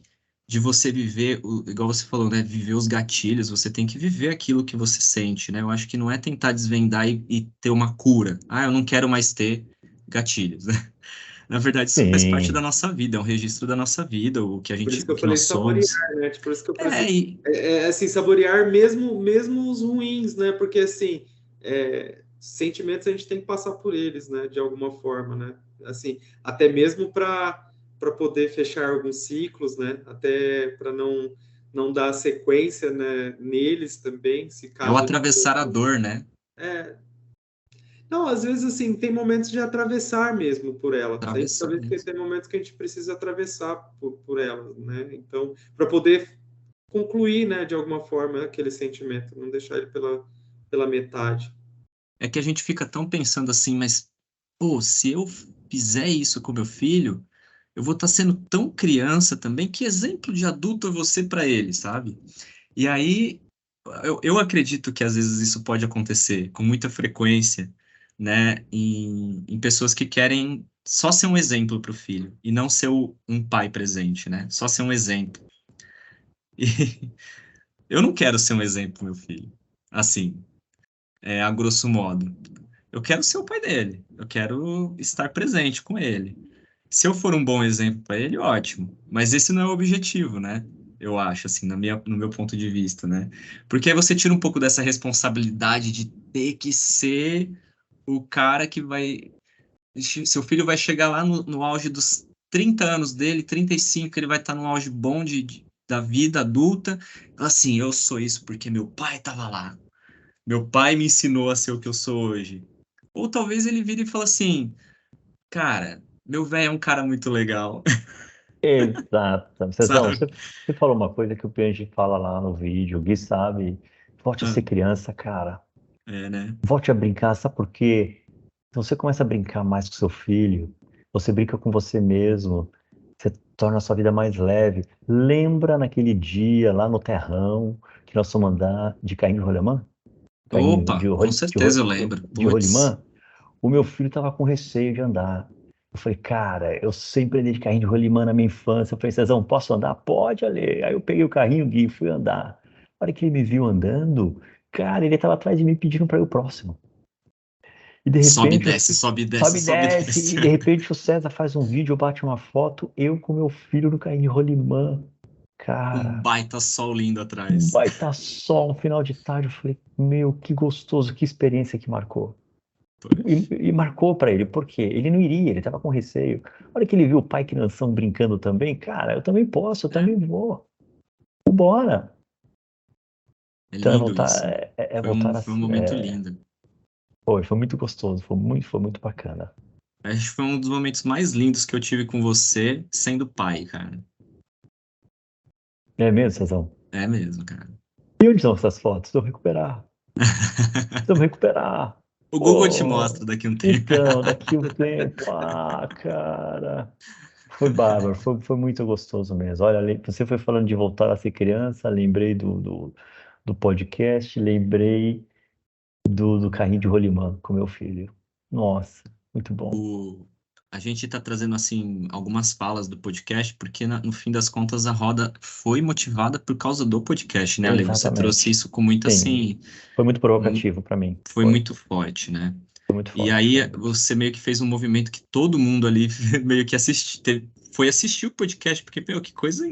você viver, igual você falou, né? Viver os gatilhos, você tem que viver aquilo que você sente, né? Eu acho que não é tentar desvendar e ter uma cura. Ah, eu não quero mais ter gatilhos, né? Na verdade, isso faz parte da Sim. nossa vida, é um registro da nossa vida, Por isso que o eu que nós falei somos. saborear, né? Tipo, por isso que eu falei É, assim, e assim, saborear mesmo os ruins, né? Porque assim, sentimentos a gente tem que passar por eles, né? De alguma forma, né? Assim, até mesmo para poder fechar alguns ciclos, né? Até para não dar sequência, né, neles também, se é o caso a gente atravessar a dor, né? é, não, às vezes assim, tem momentos de atravessar mesmo por ela. A gente Atravessar talvez mesmo. tem momentos que a gente precisa atravessar por ela, né? Então, para poder concluir, né, de alguma forma, aquele sentimento, não deixar ele pela metade. É que a gente fica tão pensando assim, mas, pô, se eu fizer isso com meu filho, eu vou estar sendo tão criança também, que exemplo de adulto eu vou ser para ele, sabe? E aí, eu acredito que às vezes isso pode acontecer com muita frequência, né, em pessoas que querem só ser um exemplo para o filho e não ser um pai presente, né? Só ser um exemplo. E eu não quero ser um exemplo pro meu filho, assim, a grosso modo. Eu quero ser o pai dele, eu quero estar presente com ele. Se eu for um bom exemplo para ele, ótimo. Mas esse não é o objetivo, né? Eu acho, assim, no meu ponto de vista, né? Porque aí você tira um pouco dessa responsabilidade de ter que ser o cara que vai. Seu filho vai chegar lá no auge dos 30 anos dele, 35, ele vai estar no auge bom da vida adulta. Assim, eu sou isso porque meu pai estava lá. Meu pai me ensinou a ser o que eu sou hoje. Ou talvez ele vire e fale assim: cara, meu velho é um cara muito legal, Exato. Cezão, sabe? você falou uma coisa que o Piangi fala lá no vídeo, o Gui sabe, volte a Ah, ser criança, cara. né? Volte a brincar, sabe por quê? Então você começa a brincar mais com seu filho, você brinca com você mesmo, Você torna a sua vida mais leve. Lembra naquele dia lá no terrão que nós fomos andar de carrinho de rolimã? Carrinho Opa, com certeza eu lembro. de Putz, rolimã? O meu filho estava com receio de andar. Eu falei, cara, eu sempre andei de carrinho de rolimã na minha infância. Eu falei, Cezão, posso andar? Pode, Ale. Aí eu peguei o carrinho, Gui, e fui andar. Na hora que ele me viu andando, cara, ele estava atrás de mim pedindo para ir o próximo. E de sobe e repente, desce, sobe e desce, sobe e sobe e desce, desce. e de repente o César faz um vídeo, bate uma foto, eu com meu filho no carrinho de rolimã. Um Cara, baita sol lindo um atrás. baita sol, um final de tarde. Eu falei, meu, que gostoso, que experiência que marcou. E marcou pra ele, por quê? Ele não iria, ele tava com receio. A hora que ele viu o pai crianção brincando também, cara, eu também posso, eu É, também vou. Vambora. é Então é lindo voltar, isso. é voltar a, Foi um momento lindo. foi muito gostoso, foi muito bacana. Acho que foi um dos momentos mais lindos que eu tive com você sendo pai, cara. É mesmo, Cezão? É mesmo, cara. E onde estão essas fotos? Vamos recuperar. Vamos recuperar. O Google te Pô, mostra daqui a um tempo. então, daqui um tempo, cara. Foi bárbaro, foi muito gostoso mesmo. Olha, você foi falando de voltar a ser criança, lembrei do podcast, lembrei do carrinho de rolimã com meu filho. Nossa, muito bom. A gente está trazendo assim algumas falas do podcast, porque no fim das contas a roda foi motivada por causa do podcast, né, Ale? Você trouxe Exatamente. isso com muito Sim, assim, foi muito mu- provocativo para mim. foi muito forte, né? Foi muito E forte, aí realmente. você meio que fez um movimento que todo mundo ali meio que foi assistir o podcast, porque, meu, que coisa.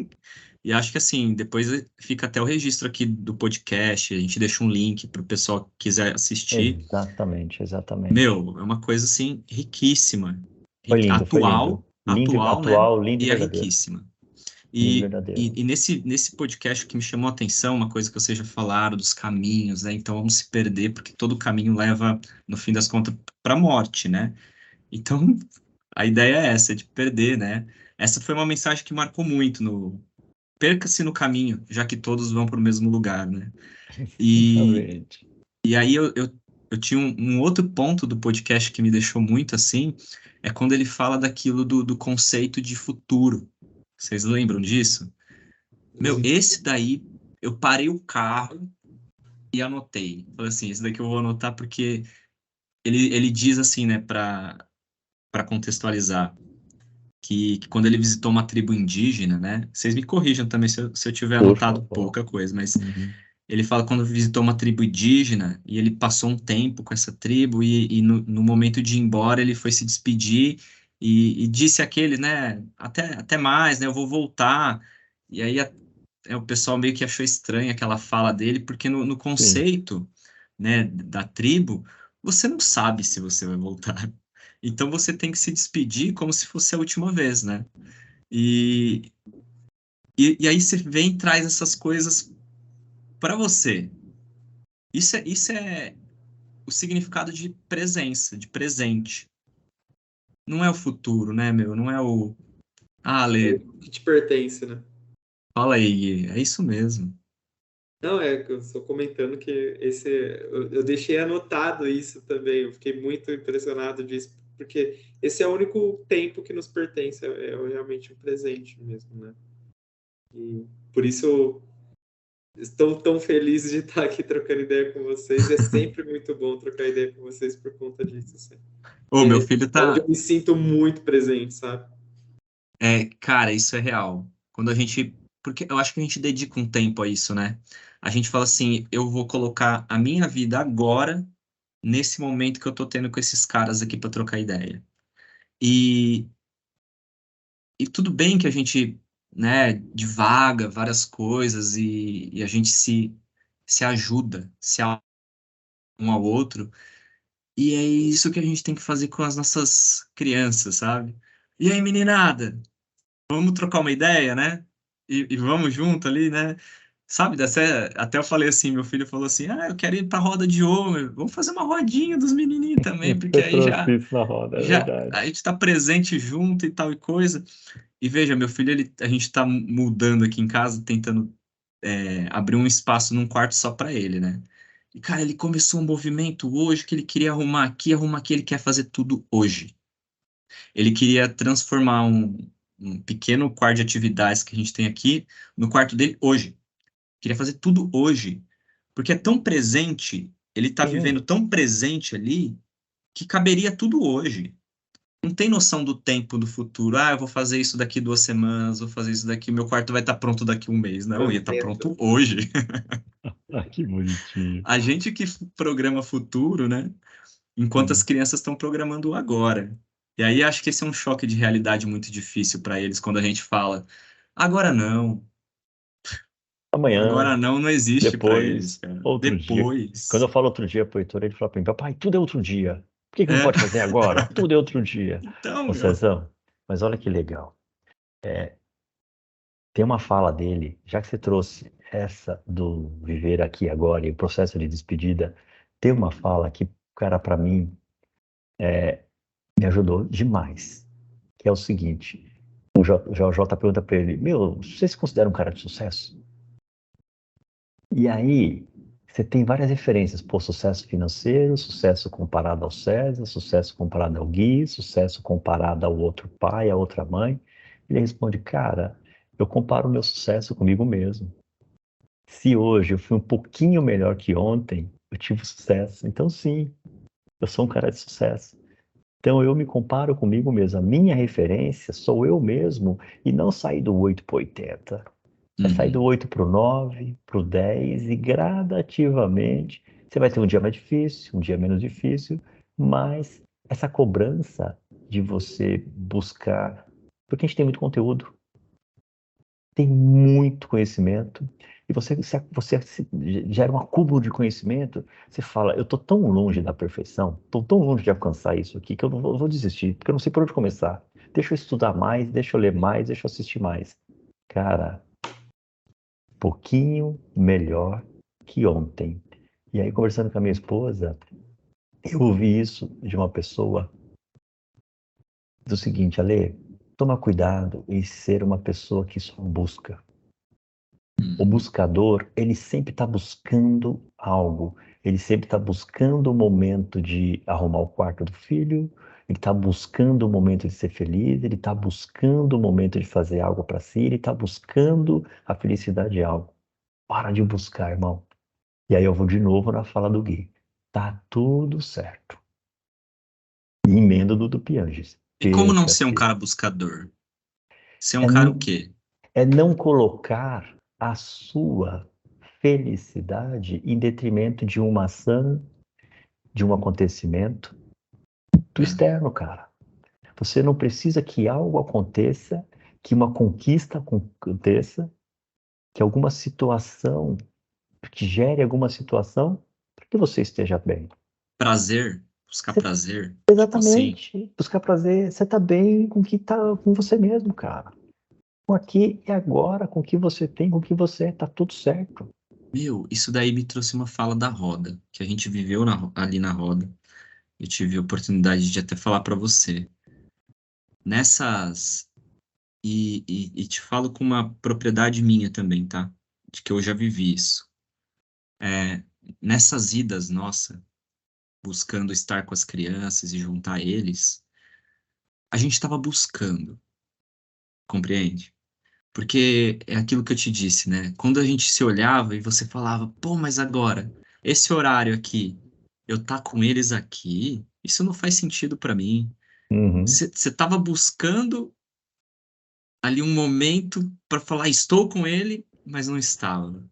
E acho que assim, depois fica até o registro aqui do podcast, a gente deixa um link para o pessoal que quiser assistir. Exatamente, exatamente. Meu, é uma coisa assim riquíssima, Foi lindo, foi lindo. atual, lindo, atual, né? atual, lindo e E é verdadeiro. riquíssima. Lindo e E, verdadeiro. e nesse podcast que me chamou a atenção, uma coisa que vocês já falaram dos caminhos, né? Então vamos se perder, porque todo caminho leva, no fim das contas, para a morte, né? Então a ideia é essa, de perder, né? Essa foi uma mensagem que marcou muito no perca-se no caminho, já que todos vão para o mesmo lugar, né? E, Exatamente. e aí eu tinha um outro ponto do podcast que me deixou muito assim, é quando ele fala daquilo do conceito de futuro. Vocês lembram disso? Meu, esse daí, eu parei o carro e anotei. Falei assim, esse daqui eu vou anotar porque ele diz assim, né, para contextualizar, que quando ele visitou uma tribo indígena, né, vocês me corrijam também se eu tiver Por anotado favor. pouca coisa, mas Uhum. ele fala quando visitou uma tribo indígena e ele passou um tempo com essa tribo e no momento de ir embora ele foi se despedir e disse aquele, né, até mais, né, eu vou voltar. E aí o pessoal meio que achou estranha aquela fala dele, porque no Sim, conceito, né, da tribo, você não sabe se você vai voltar. Então você tem que se despedir como se fosse a última vez, né? E, e aí você vem e traz essas coisas para você. Isso é o significado de presença, de presente. Não é o futuro, né, meu? Não é o. Ah, Lê, O que te pertence, né? fala aí, Gui. É isso mesmo. Não, é que eu estou comentando que eu deixei anotado isso também. Eu fiquei muito impressionado disso, porque esse é o único tempo que nos pertence, é realmente o presente mesmo, né? E por isso eu estou tão feliz de estar aqui trocando ideia com vocês. É sempre muito bom trocar ideia com vocês por conta disso, assim. Ô, meu filho É onde eu tá. me sinto muito presente, sabe? Cara, isso é real. Quando a gente. Porque eu acho que a gente dedica um tempo a isso, né? A gente fala assim, eu vou colocar a minha vida agora, nesse momento que eu tô tendo com esses caras aqui para trocar ideia. E, e tudo bem que a gente, né, divaga várias coisas e a gente se ajuda, um ao outro. E é isso que a gente tem que fazer com as nossas crianças, sabe? E aí, meninada? Vamos trocar uma ideia, né? E vamos junto ali, né? Sabe, até eu falei assim, meu filho falou assim, eu quero ir pra roda de ouro, vamos fazer uma rodinha dos menininhos também, porque eu aí trouxe isso na roda, é já a verdade. gente tá presente junto e tal e coisa. E veja, meu filho, a gente tá mudando aqui em casa, tentando abrir um espaço num quarto só pra ele, né? E, cara, ele começou um movimento hoje que ele queria arrumar aqui, ele quer fazer tudo hoje. Ele queria transformar um pequeno quarto de atividades que a gente tem aqui no quarto dele hoje. Queria fazer tudo hoje, porque é tão presente, ele tá Sim. vivendo tão presente ali, que caberia tudo hoje. Não tem noção do tempo do futuro. Ah, eu vou fazer isso daqui 2 semanas, vou fazer isso daqui, meu quarto vai estar pronto daqui 1 mês. Não, ia estar pronto hoje. Ah, que bonitinho. A gente que programa futuro, né? Enquanto as crianças estão programando o agora. E aí acho que esse é um choque de realidade muito difícil para eles quando a gente fala, agora não, Amanhã, agora não existe para eles, depois, cara. outro dia. Quando Depois. eu falo outro dia pro Heitor, ele fala pra mim, papai, tudo é outro dia. Por que que não É. pode fazer agora? Tudo é outro dia. Então, Ô meu. Cezão, mas olha que legal. Tem uma fala dele, já que você trouxe essa do viver aqui e agora e o processo de despedida, tem uma fala que, cara, para mim, me ajudou demais, que é o seguinte, o Jota pergunta para ele, meu, você se considera um cara de sucesso? E aí, você tem várias referências, pô, sucesso financeiro, sucesso comparado ao César, sucesso comparado ao Gui, sucesso comparado ao outro pai, à outra mãe. Ele responde, cara, eu comparo o meu sucesso comigo mesmo. Se hoje eu fui um pouquinho melhor que ontem, eu tive sucesso. Então, sim, eu sou um cara de sucesso. Então, eu me comparo comigo mesmo. A minha referência sou eu mesmo e não sair do 8 para 80. É sair do 8 para o 9, para o 10 e gradativamente você vai ter um dia mais difícil, um dia menos difícil, mas essa cobrança de você buscar, porque a gente tem muito conteúdo, tem muito conhecimento, e você gera um acúmulo de conhecimento, você fala, eu estou tão longe da perfeição, estou tão longe de alcançar isso aqui, que eu não vou desistir, porque eu não sei por onde começar. Deixa eu estudar mais, deixa eu ler mais, deixa eu assistir mais. Cara, pouquinho melhor que ontem. E aí, conversando com a minha esposa, eu ouvi isso de uma pessoa do seguinte, Ale, toma cuidado em ser uma pessoa que só busca. O buscador, ele sempre está buscando algo. Ele sempre está buscando o momento de arrumar o quarto do filho, ele está buscando o momento de ser feliz, ele está buscando o momento de fazer algo para si, ele está buscando a felicidade de algo. Para de buscar, irmão. E aí eu vou de novo na fala do Gui. Tá tudo certo. E emenda do Pianges. E como não ser um Perfeito. cara buscador? Ser um É, cara o quê? é não colocar a sua felicidade em detrimento de uma ação, de um acontecimento do É. externo, cara. Você não precisa que algo aconteça, que uma conquista aconteça, que alguma situação, que gere alguma situação para que você esteja bem. Prazer, buscar Você prazer, tipo assim. Exatamente. Buscar prazer. Você tá bem com o que tá com você mesmo, cara. Com aqui e agora, com o que você tem, com o que você é, tá tudo certo. Meu, isso daí me trouxe uma fala da roda, que a gente viveu ali na roda. Eu tive a oportunidade de até falar para você. Nessas. E te falo com uma propriedade minha também, tá? De que eu já vivi isso. É, nessas idas, nossa, buscando estar com as crianças e juntar eles, a gente estava buscando, compreende? Porque é aquilo que eu te disse, né? Quando a gente se olhava e você falava, pô, mas agora, esse horário aqui, eu tá com eles aqui, isso não faz sentido para mim. Uhum. Você estava buscando ali um momento para falar, estou com ele, mas não estava.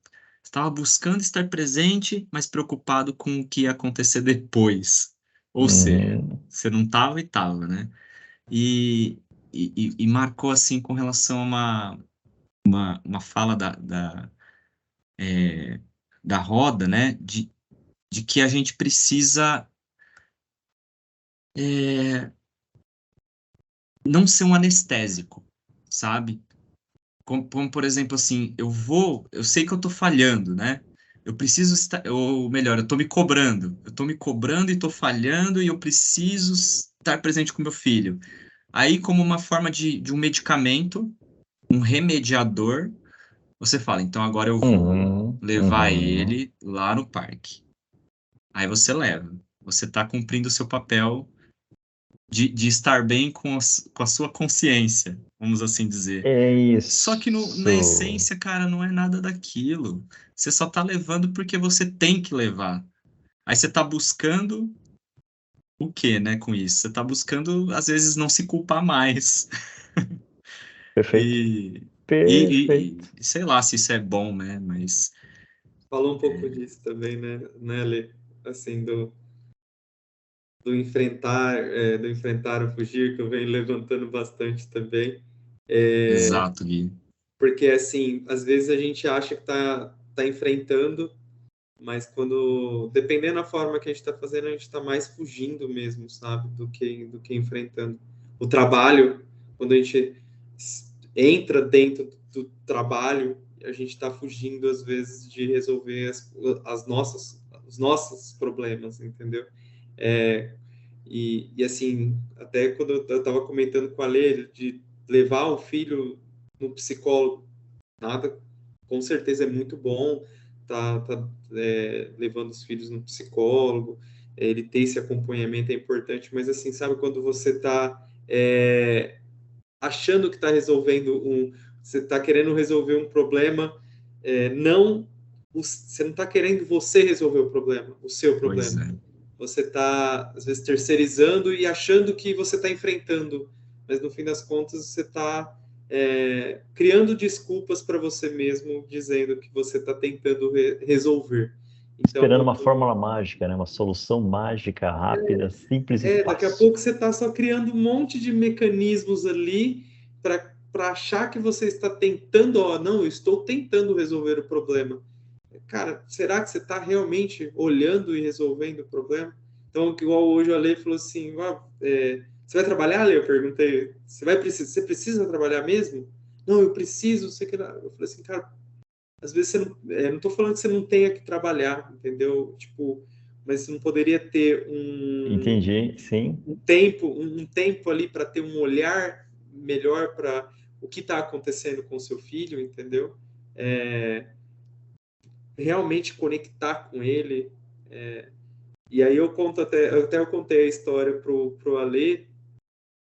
Estava buscando estar presente, mas preocupado com o que ia acontecer depois. Ou seja, Uhum. você não estava e estava, né? E, e marcou assim com relação a uma fala da roda, né? De que a gente precisa é, não ser um anestésico, sabe? Como, por exemplo, assim, eu sei que eu tô falhando, né? Eu preciso estar, ou melhor, eu tô me cobrando e tô falhando e eu preciso estar presente com meu filho. Aí, como uma forma de um medicamento, um remediador, você fala, então agora eu vou Uhum. levar Uhum. ele lá no parque. Aí você leva. Você tá cumprindo o seu papel de estar bem com a sua consciência, vamos assim dizer. É Só que isso. na essência, cara, não é nada daquilo. Você só tá levando porque você tem que levar. Aí você tá buscando o quê, né, com isso? Você tá buscando, às vezes, não se culpar mais. Perfeito. E, Perfeito. sei lá se isso é bom, né? Mas Falou um pouco disso também, né, Lê? Assim, do enfrentar o fugir, que eu venho levantando bastante também. exato, Gui. Porque, assim, às vezes a gente acha que tá enfrentando, mas dependendo da forma que a gente está fazendo, a gente está mais fugindo mesmo, sabe? Do que enfrentando. O trabalho, quando a gente entra dentro do trabalho, a gente está fugindo, às vezes, de resolver os nossos problemas, entendeu? Assim, até quando eu estava comentando com a Lê de levar o filho no psicólogo, nada, com certeza é muito bom levando os filhos no psicólogo, ele ter esse acompanhamento é importante, mas assim, sabe quando você está achando que está você está querendo resolver um problema, você não está querendo você resolver o problema, o seu Pois problema. é. Você está, às vezes, terceirizando e achando que você está enfrentando, mas no fim das contas você está criando desculpas para você mesmo, dizendo que você está tentando resolver. Esperando Então, uma fórmula mágica, né? Uma solução mágica, rápida, simples e daqui a fácil. pouco você está só criando um monte de mecanismos ali para achar que você está tentando, não, eu estou tentando resolver o problema. Cara, será que você está realmente olhando e resolvendo o problema? Então, igual hoje a Lei falou assim, você vai trabalhar, Lei? Eu perguntei, você precisa trabalhar mesmo? Não, eu preciso, sei que lá. Eu falei assim, cara, às vezes você não estou falando que você não tenha que trabalhar, entendeu? Tipo, mas você não poderia ter Entendi, sim. um tempo ali para ter um olhar melhor para o que está acontecendo com o seu filho, entendeu? Realmente conectar com ele. E aí eu contei a história pro Alê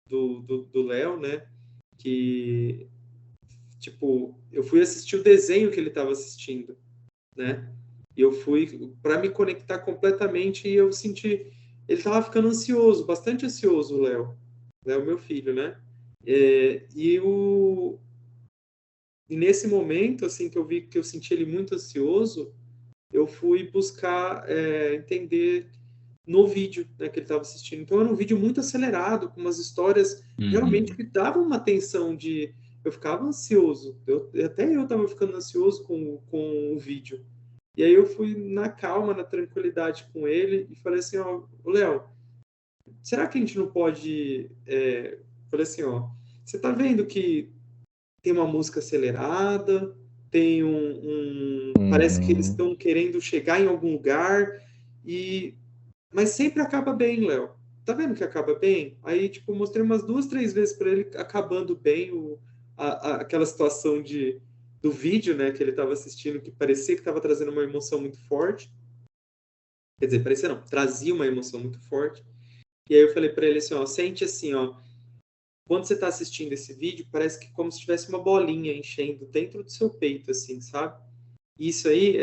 do Léo, né? Que tipo, eu fui assistir o desenho que ele estava assistindo, né? E eu fui para me conectar completamente e eu senti ele estava ficando ansioso, bastante ansioso, o Léo, meu filho, né? E nesse momento, assim, que eu vi que eu senti ele muito ansioso, eu fui buscar entender no vídeo, né, que ele estava assistindo. Então era um vídeo muito acelerado, com umas histórias realmente Uhum. que davam uma tensão de... Eu ficava ansioso, até eu estava ficando ansioso com o vídeo. E aí eu fui na calma, na tranquilidade com ele e falei assim, ó, Léo, será que a gente não pode... falei assim, ó, você tá vendo que tem uma música acelerada, tem parece que eles Uhum. estão querendo chegar em algum lugar, mas sempre acaba bem, Léo. Tá vendo que acaba bem? Aí, tipo, eu mostrei umas 2, 3 vezes para ele acabando bem aquela situação do vídeo, né, que ele estava assistindo, que parecia que estava trazendo uma emoção muito forte. Quer dizer, parecia não, trazia uma emoção muito forte. E aí eu falei para ele assim, ó, sente assim, ó, quando você está assistindo esse vídeo, parece que como se tivesse uma bolinha enchendo dentro do seu peito, assim, sabe? Isso aí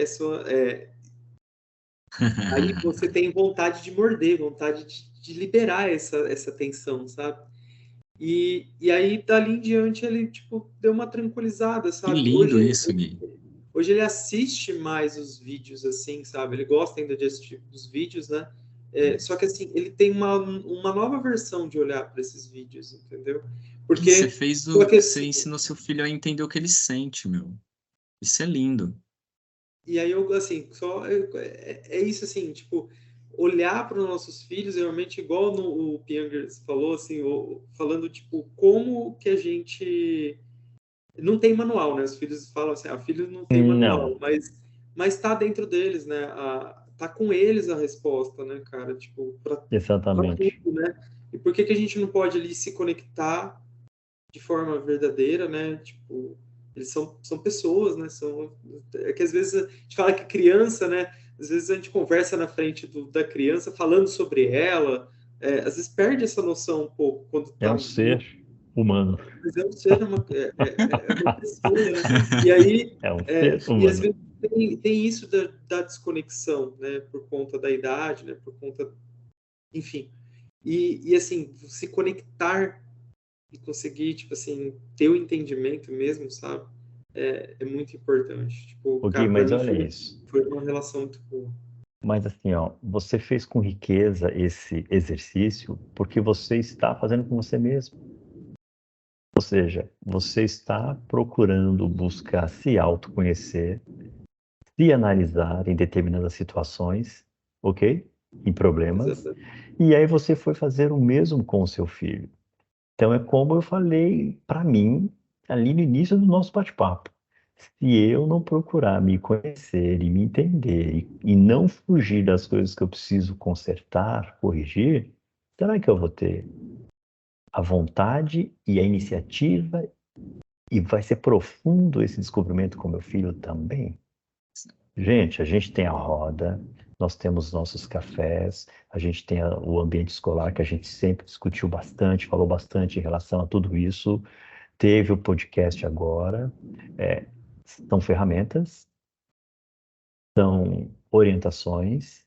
aí você tem vontade de morder, vontade de liberar essa tensão, sabe? E aí, dali em diante, ele, tipo, deu uma tranquilizada, Que sabe? lindo isso, Gui. Hoje ele assiste mais os vídeos, assim, sabe? Ele gosta ainda de assistir os vídeos, né? Só que, assim, ele tem uma nova versão de olhar para esses vídeos, entendeu? E você Porque, fez porque você assim, ensinou seu filho a entender o que ele sente, meu. Isso é lindo. e aí eu, assim, é isso, assim, tipo, olhar para os nossos filhos, realmente, igual o Piangers falou, assim, falando, tipo, como que a gente... Não tem manual, né? Os filhos falam assim, filhos não tem manual, Não, mas tá dentro deles, né? Tá com eles a resposta, né, cara? Tipo, para exatamente. tudo, né? E por que que a gente não pode ali se conectar de forma verdadeira, né? Tipo, eles são pessoas, né? É que às vezes a gente fala que criança, né? Às vezes a gente conversa na frente da criança falando sobre ela, às vezes perde essa noção um pouco quando É um ser humano. Mas é um ser, é uma pessoa, né? E aí, É um ser e às humano. vezes tem isso da desconexão, né? Por conta da idade, né? Por conta, enfim. E assim, se conectar e conseguir, tipo assim, ter o entendimento mesmo, sabe? É muito importante. Tipo, O Gui, cara, para mas mim olha isso. foi uma relação muito boa. Mas assim, ó, você fez com riqueza esse exercício porque você está fazendo com você mesmo. Ou seja, você está procurando buscar se autoconhecer, se analisar em determinadas situações, ok? Em problemas. Exatamente. E aí você foi fazer o mesmo com o seu filho. Então é como eu falei para mim ali no início do nosso bate-papo. Se eu não procurar me conhecer e me entender e não fugir das coisas que eu preciso consertar, corrigir, será que eu vou ter a vontade e a iniciativa e vai ser profundo esse descobrimento com meu filho também? Gente, a gente tem a roda, nós temos nossos cafés, a gente tem o ambiente escolar que a gente sempre discutiu bastante, falou bastante em relação a tudo isso. Teve o podcast agora. São ferramentas, são orientações,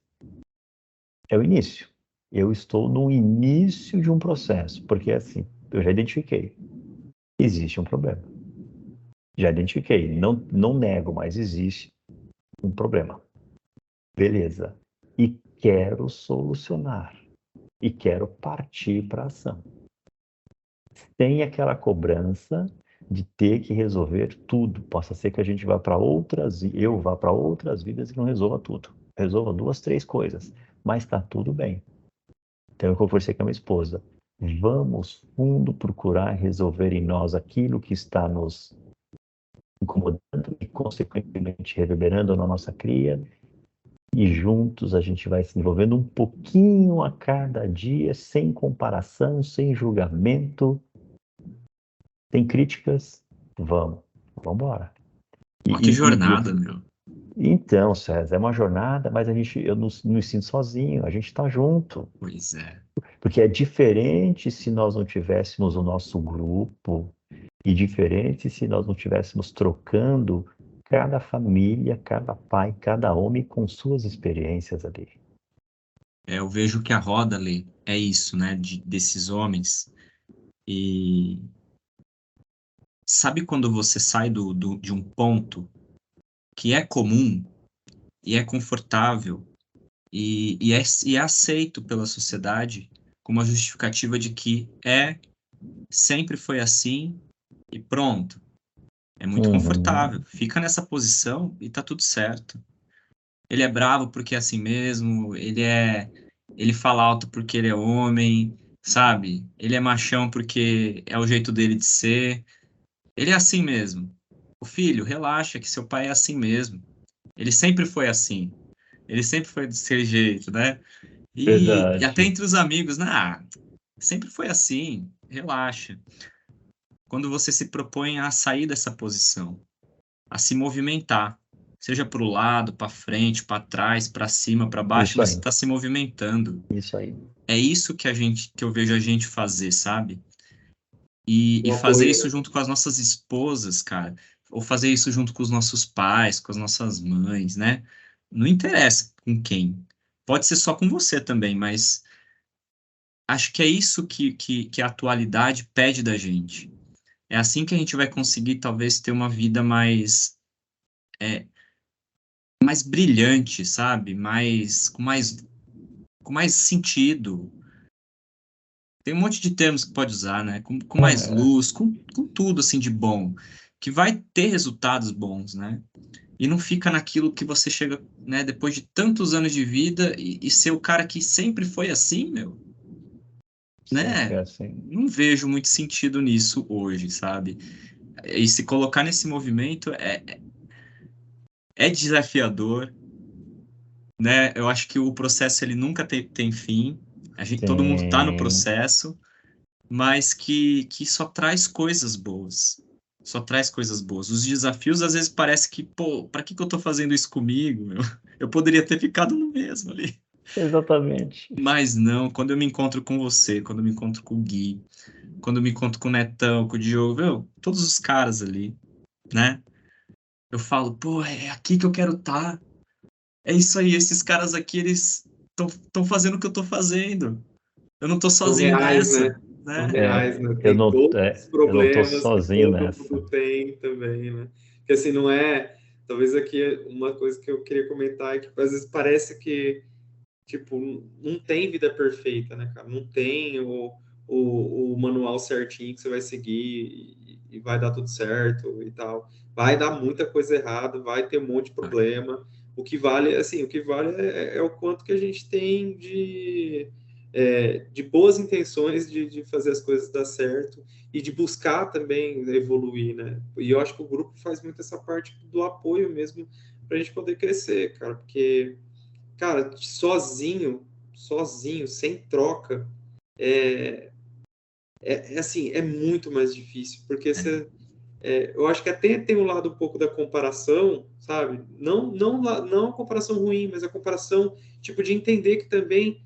é o início. Eu estou no início de um processo, porque assim, eu já identifiquei, existe um problema. Já identifiquei, não nego, mas existe um problema. Beleza. E quero solucionar. E quero partir para a ação. Sem aquela cobrança de ter que resolver tudo. Possa ser que a gente vá para eu vá para outras vidas e não resolva tudo. Resolva 2, 3 coisas, mas está tudo bem. Então eu conversei com a minha esposa. Vamos fundo procurar resolver em nós aquilo que está nos incomodando e consequentemente reverberando na nossa cria, e juntos a gente vai se desenvolvendo um pouquinho a cada dia, sem comparação, sem julgamento, sem críticas. Vamos embora. Ó, que jornada, meu. Então, César, é uma jornada, mas eu não me sinto sozinho, a gente está junto. Pois é. Porque é diferente se nós não tivéssemos o nosso grupo, e diferente se nós não estivéssemos trocando cada família, cada pai, cada homem com suas experiências ali. Eu vejo que a roda, Lê, é isso, né? Desses homens. E sabe quando você sai de um ponto que é comum e é confortável e é aceito pela sociedade com uma justificativa de que sempre foi assim e pronto. É muito confortável. Fica nessa posição e tá tudo certo. Ele é bravo porque é assim mesmo, ele fala alto porque ele é homem, sabe? Ele é machão porque é o jeito dele de ser. Ele é assim mesmo. O filho, relaxa que seu pai é assim mesmo. Ele sempre foi assim. Ele sempre foi desse jeito, né? E até Verdade. entre os amigos, né? Sempre foi assim. Relaxa. Quando você se propõe a sair dessa posição, a se movimentar, seja para o lado, para frente, para trás, para cima, para baixo, Isso você aí, está se movimentando. isso aí. É isso que eu vejo a gente fazer, sabe? E Uma fazer corrida. isso junto com as nossas esposas, cara, ou fazer isso junto com os nossos pais, com as nossas mães, né? Não interessa com quem. Pode ser só com você também, mas acho que é isso que a atualidade pede da gente. É assim que a gente vai conseguir, talvez, ter uma vida mais brilhante, sabe? Com mais sentido. Tem um monte de termos que pode usar, né? Com mais É, luz, com tudo assim de bom, que vai ter resultados bons, né? E não fica naquilo que você chega, né, depois de tantos anos de vida e ser o cara que sempre foi assim, meu, sempre é né? assim. Não vejo muito sentido nisso hoje, sabe? E se colocar nesse movimento é desafiador, né? Eu acho que o processo ele nunca tem fim. Todo mundo está no Tem. processo, mas que só traz coisas boas. Só traz coisas boas. Os desafios, às vezes, parece que, pô, para que eu tô fazendo isso comigo, meu? Eu poderia ter ficado no mesmo ali. Exatamente. Mas não, quando eu me encontro com você, quando eu me encontro com o Gui, quando eu me encontro com o Netão, com o Diogo, meu, todos os caras ali, né? Eu falo, pô, é aqui que eu quero estar. É isso aí, esses caras aqui, eles estão fazendo o que eu tô fazendo. Eu não tô São sozinho reais, nessa, né? São né? reais, né? Tem todos os Eu não tô problemas que sozinho todo nessa. mundo tem também, né? Porque assim, não é. Talvez aqui uma coisa que eu queria comentar é que às vezes parece que, tipo, não tem vida perfeita, né, cara? Não tem o manual certinho que você vai seguir e vai dar tudo certo e tal. Vai dar muita coisa errada, vai ter um monte de problema. O que vale, assim, o que vale é o quanto que a gente tem de boas intenções de fazer as coisas dar certo e de buscar também evoluir, né? E eu acho que o grupo faz muito essa parte do apoio mesmo para a gente poder crescer, cara, porque, cara, sozinho, sem troca, assim, é muito mais difícil, porque eu acho que até tem um lado um pouco da comparação, sabe? Não a comparação ruim, mas a comparação, tipo, de entender que também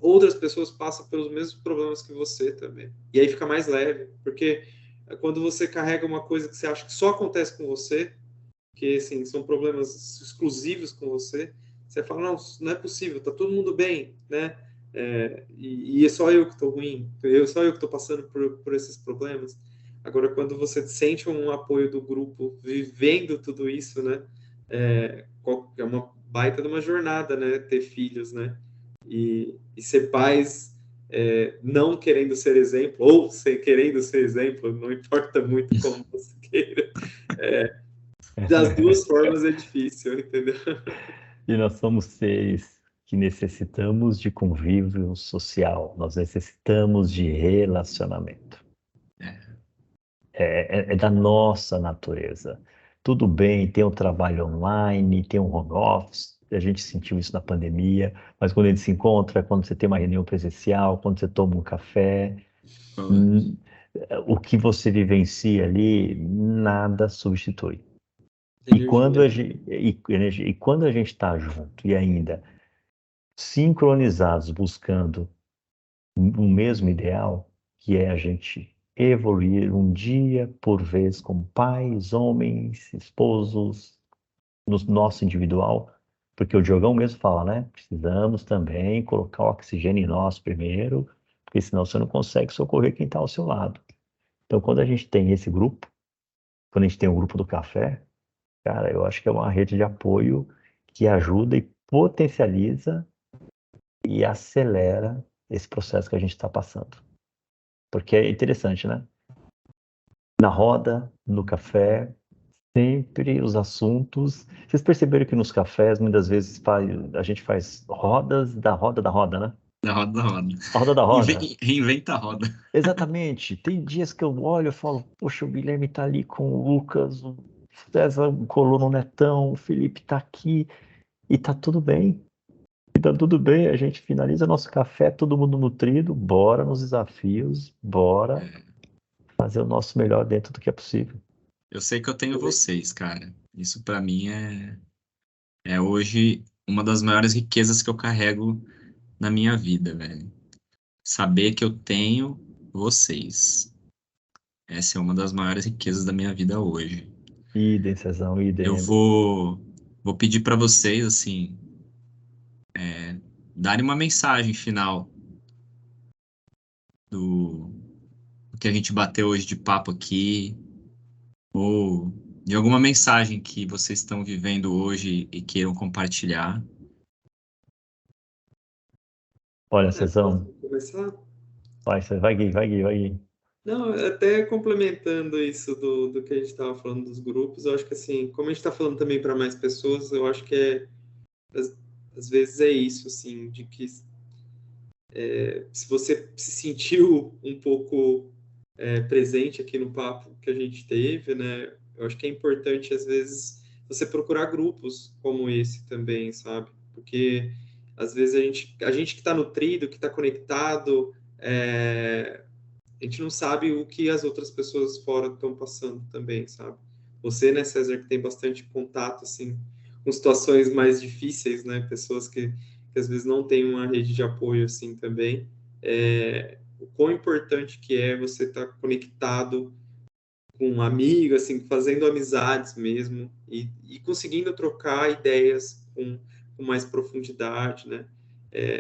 outras pessoas passam pelos mesmos problemas que você também. E aí fica mais leve, porque quando você carrega uma coisa que você acha que só acontece com você, que assim, são problemas exclusivos com você, você fala, não, não é possível, tá todo mundo bem, né? E é só eu que estou ruim, só eu que estou passando por esses problemas. Agora, quando você sente um apoio do grupo, vivendo tudo isso, né? É uma baita de uma jornada, né? Ter filhos, né? E ser pais, não querendo ser exemplo, ou querendo ser exemplo, não importa muito como você queira. Das duas formas é difícil, entendeu? E nós somos seres que necessitamos de convívio social, nós necessitamos de relacionamento. É da nossa natureza. Tudo bem, tem um trabalho online, tem um home office, a gente sentiu isso na pandemia, mas quando a gente se encontra, quando você tem uma reunião presencial, quando você toma um café, hum, o que você vivencia ali, nada substitui. E quando Energia. quando a gente está junto e ainda sincronizados buscando um mesmo ideal, que é a gente evoluir um dia por vez como pais, homens, esposos, no nosso individual, porque o Diogão mesmo fala, né? Precisamos também colocar o oxigênio em nós primeiro, porque senão você não consegue socorrer quem está ao seu lado. Então, quando a gente tem esse grupo, quando a gente tem o grupo do café, cara, eu acho que é uma rede de apoio que ajuda e potencializa e acelera esse processo que a gente está passando. Porque é interessante, né? Na roda, no café, sempre os assuntos. Vocês perceberam que nos cafés, muitas vezes, a gente faz rodas da roda da roda, né? Da roda, da roda. A roda da roda. Reinventa a roda. Exatamente. Tem dias que eu olho e falo, poxa, o Guilherme tá ali com o Lucas, o César colou no Netão, o Felipe tá aqui, e tá tudo bem. E tá tudo bem, a gente finaliza nosso café, todo mundo nutrido, bora nos desafios, bora fazer o nosso melhor dentro do que é possível. Eu sei que eu tenho vocês, cara. Isso pra mim é hoje uma das maiores riquezas que eu carrego na minha vida, velho. Saber que eu tenho vocês. Essa é uma das maiores riquezas da minha vida hoje. Idem, Cezão, Eu idem. vou pedir pra vocês, assim, darem uma mensagem final do, do que a gente bateu hoje de papo aqui, ou de alguma mensagem que vocês estão vivendo hoje e queiram compartilhar. Olha, Posso Cezão, começar? vai, Gui, vai, Gui, vai, Gui. Não, até complementando isso do que a gente estava falando dos grupos, eu acho que assim, como a gente está falando também para mais pessoas, eu acho que às, às vezes é isso, assim, de que se você se sentiu um pouco presente aqui no papo que a gente teve, né? Eu acho que é importante, às vezes, você procurar grupos como esse também, sabe? Porque, às vezes, a gente que está nutrido, que está conectado, a gente não sabe o que as outras pessoas fora estão passando também, sabe? Você, né, César, que tem bastante contato, assim, com situações mais difíceis, né? Pessoas que que às vezes não tem uma rede de apoio assim também, o quão importante que é você estar conectado com um amigo, assim, fazendo amizades mesmo, e conseguindo trocar ideias com mais profundidade, né?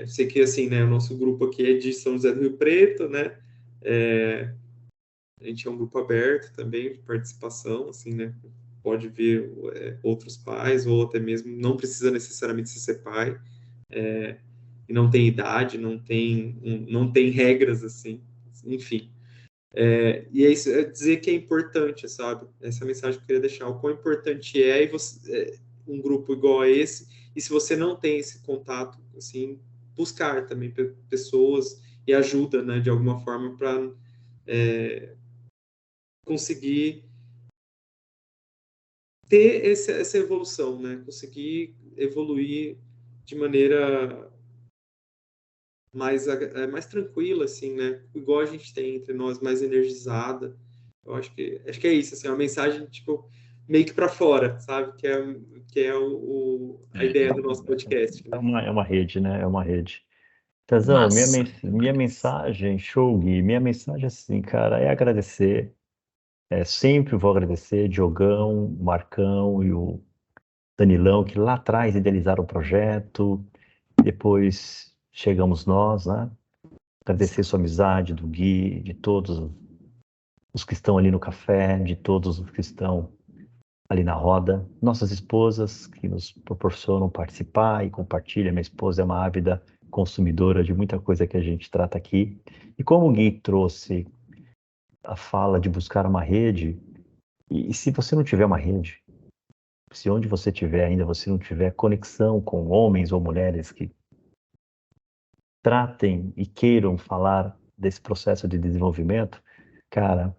Sei que, assim, né, o nosso grupo aqui é de São José do Rio Preto, né? A gente é um grupo aberto também, de participação, assim, né? Pode vir outros pais, ou até mesmo, não precisa necessariamente ser pai, e não tem idade, não tem regras, assim, enfim. E é isso, dizer que é importante, sabe? Essa mensagem que eu queria deixar, o quão importante é, um grupo igual a esse, e se você não tem esse contato, assim, buscar também pessoas e ajuda, né, de alguma forma, para conseguir ter essa evolução, né? Conseguir evoluir de maneira mais tranquila, assim, né? Igual a gente tem entre nós, mais energizada. Eu acho que é isso, assim, uma mensagem, tipo, meio que para fora, sabe? Que é a ideia do nosso podcast, É né? uma rede, né? É uma rede. Tazão, Massa. minha mensagem, show, Gui, minha mensagem assim, cara, é agradecer. Sempre vou agradecer Diogão, Marcão e o Danilão, que lá atrás idealizaram o projeto. Depois chegamos nós, né? Agradecer sua amizade, do Gui, de todos os que estão ali no café, de todos os que estão ali na roda. Nossas esposas que nos proporcionam participar e compartilham. Minha esposa é uma ávida consumidora de muita coisa que a gente trata aqui. E como o Gui trouxe a fala de buscar uma rede, e se você não tiver uma rede, se onde você estiver ainda você não tiver conexão com homens ou mulheres que tratem e queiram falar desse processo de desenvolvimento, cara,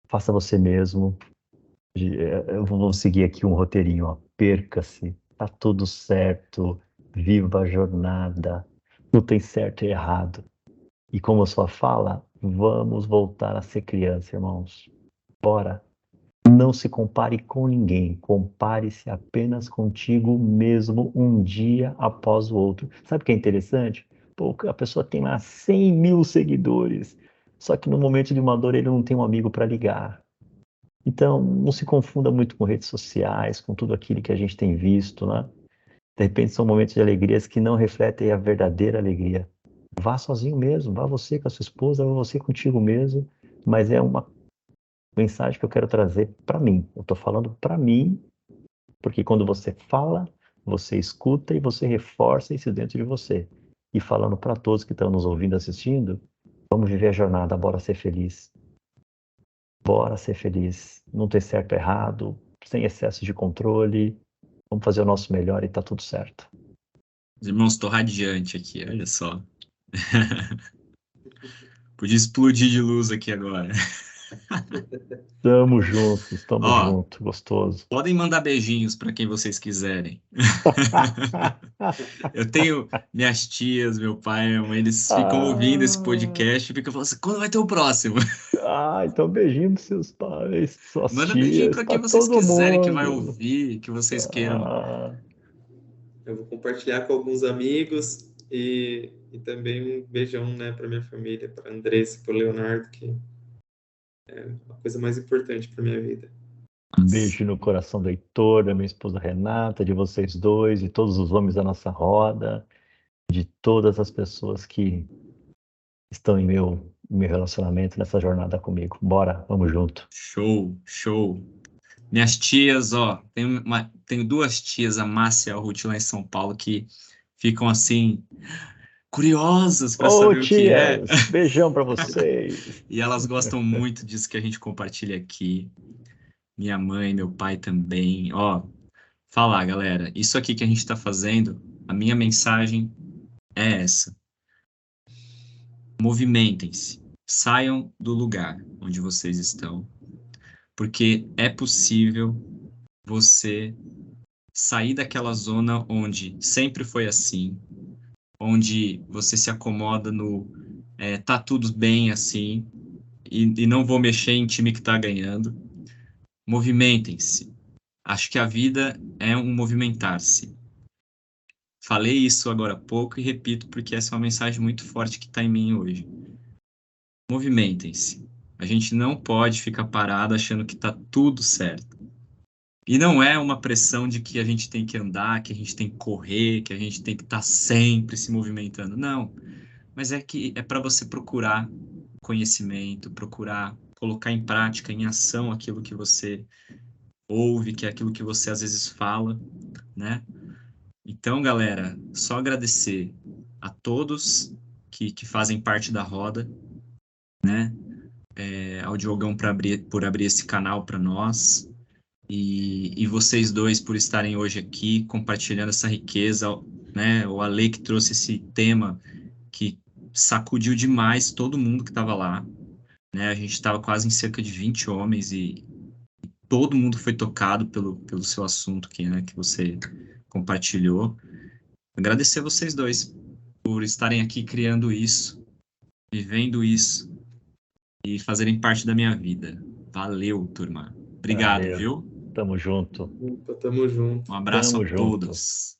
faça você mesmo. Eu vou seguir aqui um roteirinho, ó. Perca-se, tá tudo certo, viva a jornada, não tem certo e errado. E como a sua fala, vamos voltar a ser criança, irmãos. Bora. Não se compare com ninguém, compare-se apenas contigo mesmo um dia após o outro. Sabe o que é interessante? Pô, a pessoa tem lá 100 mil seguidores, só que no momento de uma dor ele não tem um amigo para ligar. Então, não se confunda muito com redes sociais, com tudo aquilo que a gente tem visto, né? De repente são momentos de alegrias que não refletem a verdadeira alegria. Vá sozinho mesmo, vá você com a sua esposa, vá você contigo mesmo, mas é uma mensagem que eu quero trazer para mim. Eu estou falando para mim, porque quando você fala, você escuta e você reforça isso dentro de você. E falando para todos que estão nos ouvindo, assistindo, vamos viver a jornada, bora ser feliz. Bora ser feliz. Não ter certo ou errado, sem excesso de controle. Vamos fazer o nosso melhor e tá tudo certo. Os irmãos, estou radiante aqui, olha só. Podia explodir de luz aqui agora. Tamo Ó, junto, gostoso. podem mandar beijinhos para quem vocês quiserem. Eu tenho minhas tias, meu pai, minha mãe, eles ficam ouvindo esse Ah, podcast e ficam falando assim, quando vai ter o próximo? então beijinho pros seus pais, suas Manda beijinho tias, para quem pra vocês todo quiserem que vai mundo. ouvir, que vocês queiram. Ah, Eu vou compartilhar com alguns amigos e também um beijão, né, para minha família, para Andressa, para Leonardo, que é a coisa mais importante para minha vida. beijo no coração do Heitor, da minha esposa Renata, de vocês dois, de todos os homens da nossa roda, de todas as pessoas que estão em meu relacionamento, nessa jornada comigo. Bora, vamos junto. Show, show. Minhas tias, ó, tenho duas tias, a Márcia e a Ruth lá em São Paulo, que ficam assim, curiosas para Ô, saber o que é. tias, beijão pra vocês. E elas gostam muito disso que a gente compartilha aqui. Minha mãe, meu pai também. Ó, falar, galera, isso aqui que a gente está fazendo, a minha mensagem é essa. Movimentem-se, saiam do lugar onde vocês estão, porque é possível você sair daquela zona onde sempre foi assim, onde você se acomoda no tá tudo bem assim, e não vou mexer em time que tá ganhando. Movimentem-se. Acho que a vida é um movimentar-se. falei isso agora há pouco e repito porque essa é uma mensagem muito forte que está em mim hoje. Movimentem-se. A gente não pode ficar parado achando que está tudo certo. E não é uma pressão de que a gente tem que andar, que a gente tem que correr, que a gente tem que estar sempre se movimentando. Não. Mas é que é para você procurar conhecimento, procurar colocar em prática, em ação aquilo que você ouve, que é aquilo que você às vezes fala, né? Então, galera, só agradecer a todos que fazem parte da roda, né? Ao Diogão por abrir esse canal para nós e vocês dois por estarem hoje aqui compartilhando essa riqueza, né? O Ale que trouxe esse tema que sacudiu demais todo mundo que estava lá, né? A gente estava quase em cerca de 20 homens e todo mundo foi tocado pelo seu assunto aqui, né? Que você compartilhou. Agradecer a vocês dois por estarem aqui criando isso, vivendo isso e fazerem parte da minha vida. Valeu, turma. Obrigado, Valeu. viu? Tamo junto. Tamo junto. Um abraço Tamo a junto. todos.